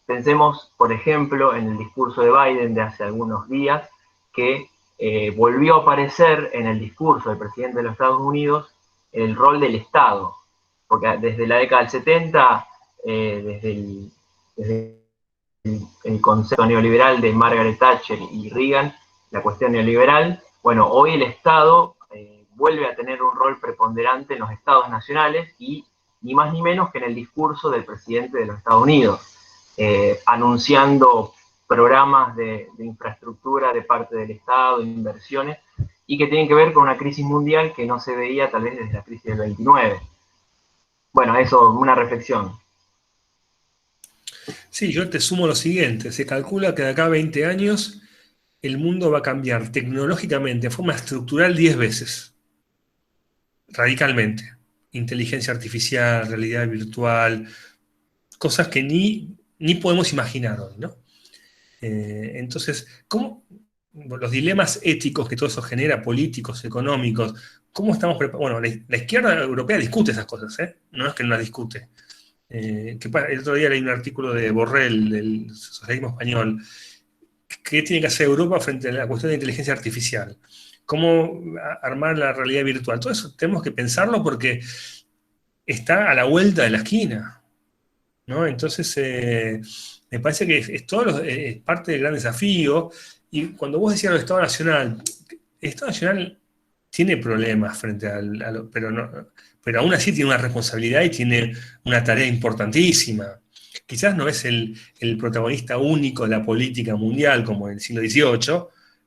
pensemos, por ejemplo, en el discurso de Biden de hace algunos días, que volvió a aparecer en el discurso del presidente de los Estados Unidos el rol del Estado, porque desde la década del 70, desde el concepto neoliberal de Margaret Thatcher y Reagan, la cuestión neoliberal, bueno, hoy el Estado vuelve a tener un rol preponderante en los estados nacionales, y ni más ni menos que en el discurso del presidente de los Estados Unidos, anunciando programas de infraestructura de parte del Estado, inversiones, y que tienen que ver con una crisis mundial que no se veía tal vez desde la crisis del 29. Bueno, eso, una reflexión. Sí, yo te sumo lo siguiente, se calcula que de acá a 20 años el mundo va a cambiar tecnológicamente, de forma estructural, 10 veces, radicalmente. Inteligencia artificial, realidad virtual, cosas que ni podemos imaginar hoy, ¿no? Entonces, ¿cómo los dilemas éticos que todo eso genera, políticos, económicos, cómo estamos preparados? Bueno, la izquierda europea discute esas cosas, ¿eh? No es que no las discute. El otro día leí un artículo de Borrell, del socialismo español. ¿Qué tiene que hacer Europa frente a la cuestión de inteligencia artificial? ¿Cómo armar la realidad virtual? Todo eso tenemos que pensarlo porque está a la vuelta de la esquina, ¿no? Entonces, me parece que es parte del gran desafío. Y cuando vos decías el Estado Nacional, el Estado Nacional tiene problemas frente pero aún así tiene una responsabilidad y tiene una tarea importantísima. Quizás no es el protagonista único de la política mundial como en el siglo XVIII,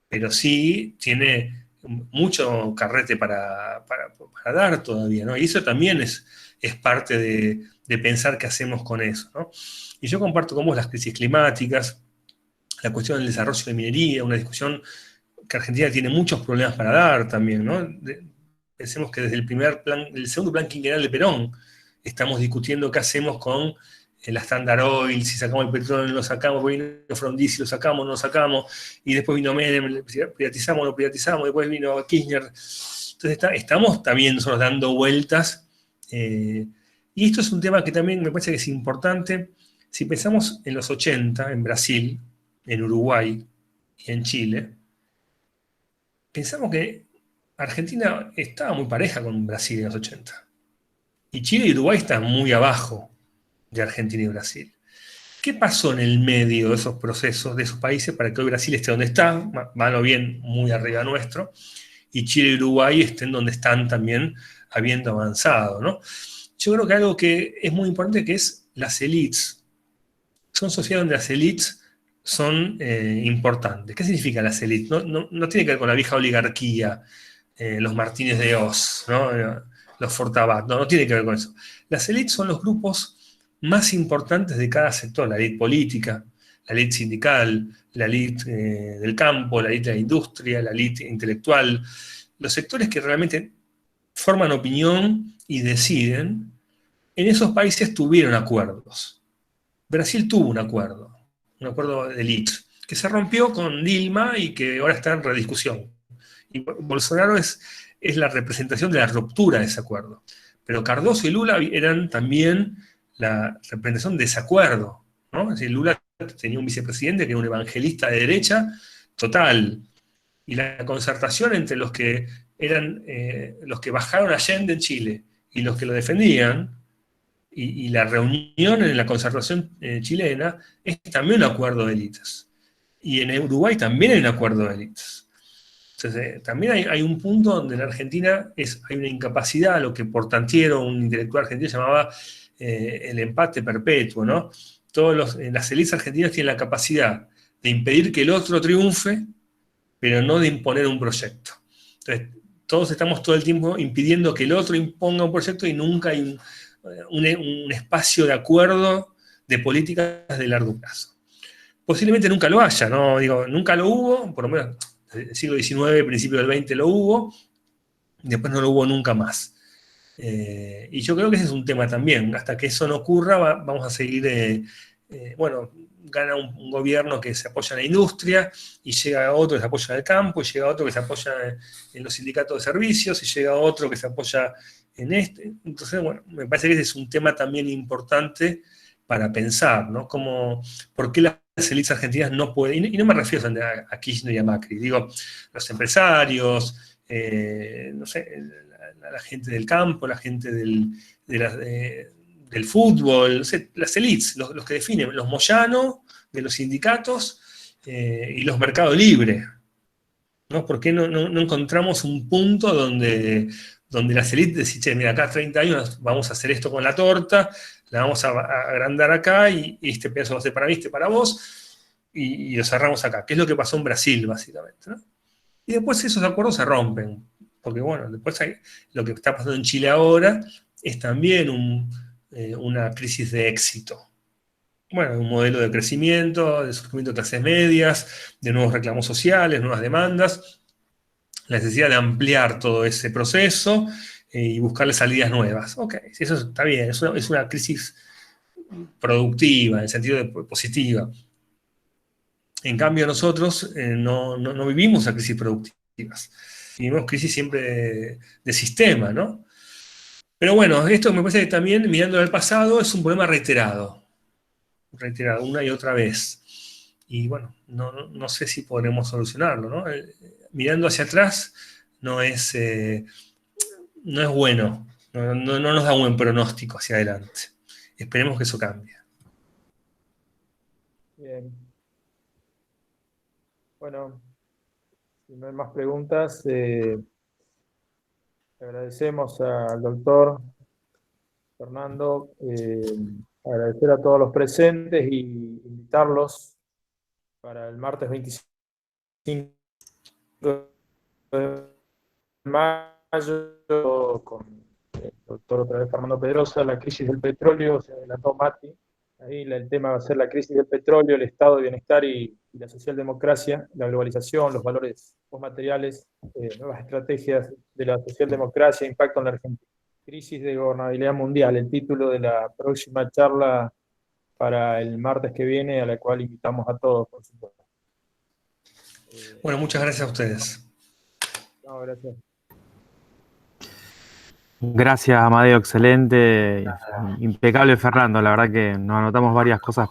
pero sí tiene mucho carrete para dar todavía, ¿no? Y eso también es parte de pensar qué hacemos con eso, ¿no? Y yo comparto con vos las crisis climáticas, la cuestión del desarrollo de minería, una discusión que Argentina tiene muchos problemas para dar también, ¿no? Pensemos que desde el segundo plan quinquenal de Perón, estamos discutiendo qué hacemos con la Standard Oil, si sacamos el petróleo, no lo sacamos, después vino Frondizi, lo sacamos, no lo sacamos, y después vino Menem, privatizamos, no privatizamos, después vino Kirchner. Entonces estamos también nosotros dando vueltas, y esto es un tema que también me parece que es importante. Si pensamos en los 80, en Brasil, en Uruguay y en Chile, pensamos que Argentina estaba muy pareja con Brasil en los 80. Y Chile y Uruguay están muy abajo de Argentina y Brasil. ¿Qué pasó en el medio de esos procesos, de esos países, para que hoy Brasil esté donde está, mal o bien, muy arriba nuestro, y Chile y Uruguay estén donde están también, habiendo avanzado, ¿no? Yo creo que algo que es muy importante, que es las élites. Son sociedades donde las élites son importantes. ¿Qué significa las élites? No tiene que ver con la vieja oligarquía, los Martínez de Oz, ¿no? Los Fortabat, no tiene que ver con eso. Las élites son los grupos más importantes de cada sector, la élite política, la élite sindical, la élite del campo, la élite de la industria, la élite intelectual, los sectores que realmente forman opinión y deciden, en esos países tuvieron acuerdos. Brasil tuvo un acuerdo de élite, que se rompió con Dilma y que ahora está en rediscusión. Y Bolsonaro es la representación de la ruptura de ese acuerdo. Pero Cardoso y Lula eran también la representación de ese acuerdo, ¿no? Es decir, Lula tenía un vicepresidente que era un evangelista de derecha total. Y la concertación entre los que eran los que bajaron a Allende en Chile y los que lo defendían, y la reunión en la concertación chilena, es también un acuerdo de élites. Y en Uruguay también hay un acuerdo de élites. Entonces, también hay un punto donde en Argentina hay una incapacidad, lo que Portantiero, un intelectual argentino, llamaba el empate perpetuo, ¿no? Las élites argentinas tienen la capacidad de impedir que el otro triunfe, pero no de imponer un proyecto. Entonces, todos estamos todo el tiempo impidiendo que el otro imponga un proyecto y nunca hay un espacio de acuerdo de políticas de largo plazo. Posiblemente nunca lo haya, ¿no? Digo, nunca lo hubo, por lo menos el siglo XIX, principio del XX lo hubo, después no lo hubo nunca más. Y yo creo que ese es un tema también. Hasta que eso no ocurra, vamos a seguir, gana un gobierno que se apoya en la industria, y llega otro que se apoya en el campo, y llega otro que se apoya en los sindicatos de servicios, y llega otro que se apoya en este. Entonces, bueno, me parece que ese es un tema también importante para pensar, ¿no? ¿Por qué las élites argentinas no pueden, y no me refiero a Kirchner y a Macri, digo, los empresarios, no sé, la gente del campo, la gente del fútbol, no sé, las élites, los que definen, los Moyano de los sindicatos y los mercados libres, ¿no? ¿Por qué no encontramos un punto donde las élites dicen, che, mira, acá 30 años vamos a hacer esto con la torta, la vamos a agrandar acá, y este pedazo va a ser para mí, este para vos, y lo cerramos acá, que es lo que pasó en Brasil, básicamente, ¿no? Y después esos acuerdos se rompen, porque bueno, después lo que está pasando en Chile ahora es también una crisis de éxito. Bueno, un modelo de crecimiento, de surgimiento de clases medias, de nuevos reclamos sociales, nuevas demandas, la necesidad de ampliar todo ese proceso y buscarle salidas nuevas. Ok, eso está bien, es una crisis productiva, en el sentido de positiva. En cambio, nosotros no vivimos a crisis productivas, vivimos crisis siempre de sistema, ¿no? Pero bueno, esto me parece que también, mirando al pasado, es un problema reiterado una y otra vez. Y bueno, no sé si podremos solucionarlo, ¿no? Mirando hacia atrás no es bueno, no nos da un buen pronóstico hacia adelante. Esperemos que eso cambie. Bien. Bueno, si no hay más preguntas, agradecemos al doctor Fernando, agradecer a todos los presentes y invitarlos para el martes 25 de mayo con el doctor otra vez Fernando Pedrosa, la crisis del petróleo, se adelantó Mati. Ahí el tema va a ser la crisis del petróleo, el estado de bienestar y la socialdemocracia, la globalización, los valores postmateriales, nuevas estrategias de la socialdemocracia, impacto en la Argentina. Crisis de gobernabilidad mundial, el título de la próxima charla para el martes que viene, a la cual invitamos a todos, por supuesto. Bueno, muchas gracias a ustedes. No, gracias. Gracias, Amadeo, excelente, impecable Fernando, la verdad que nos anotamos varias cosas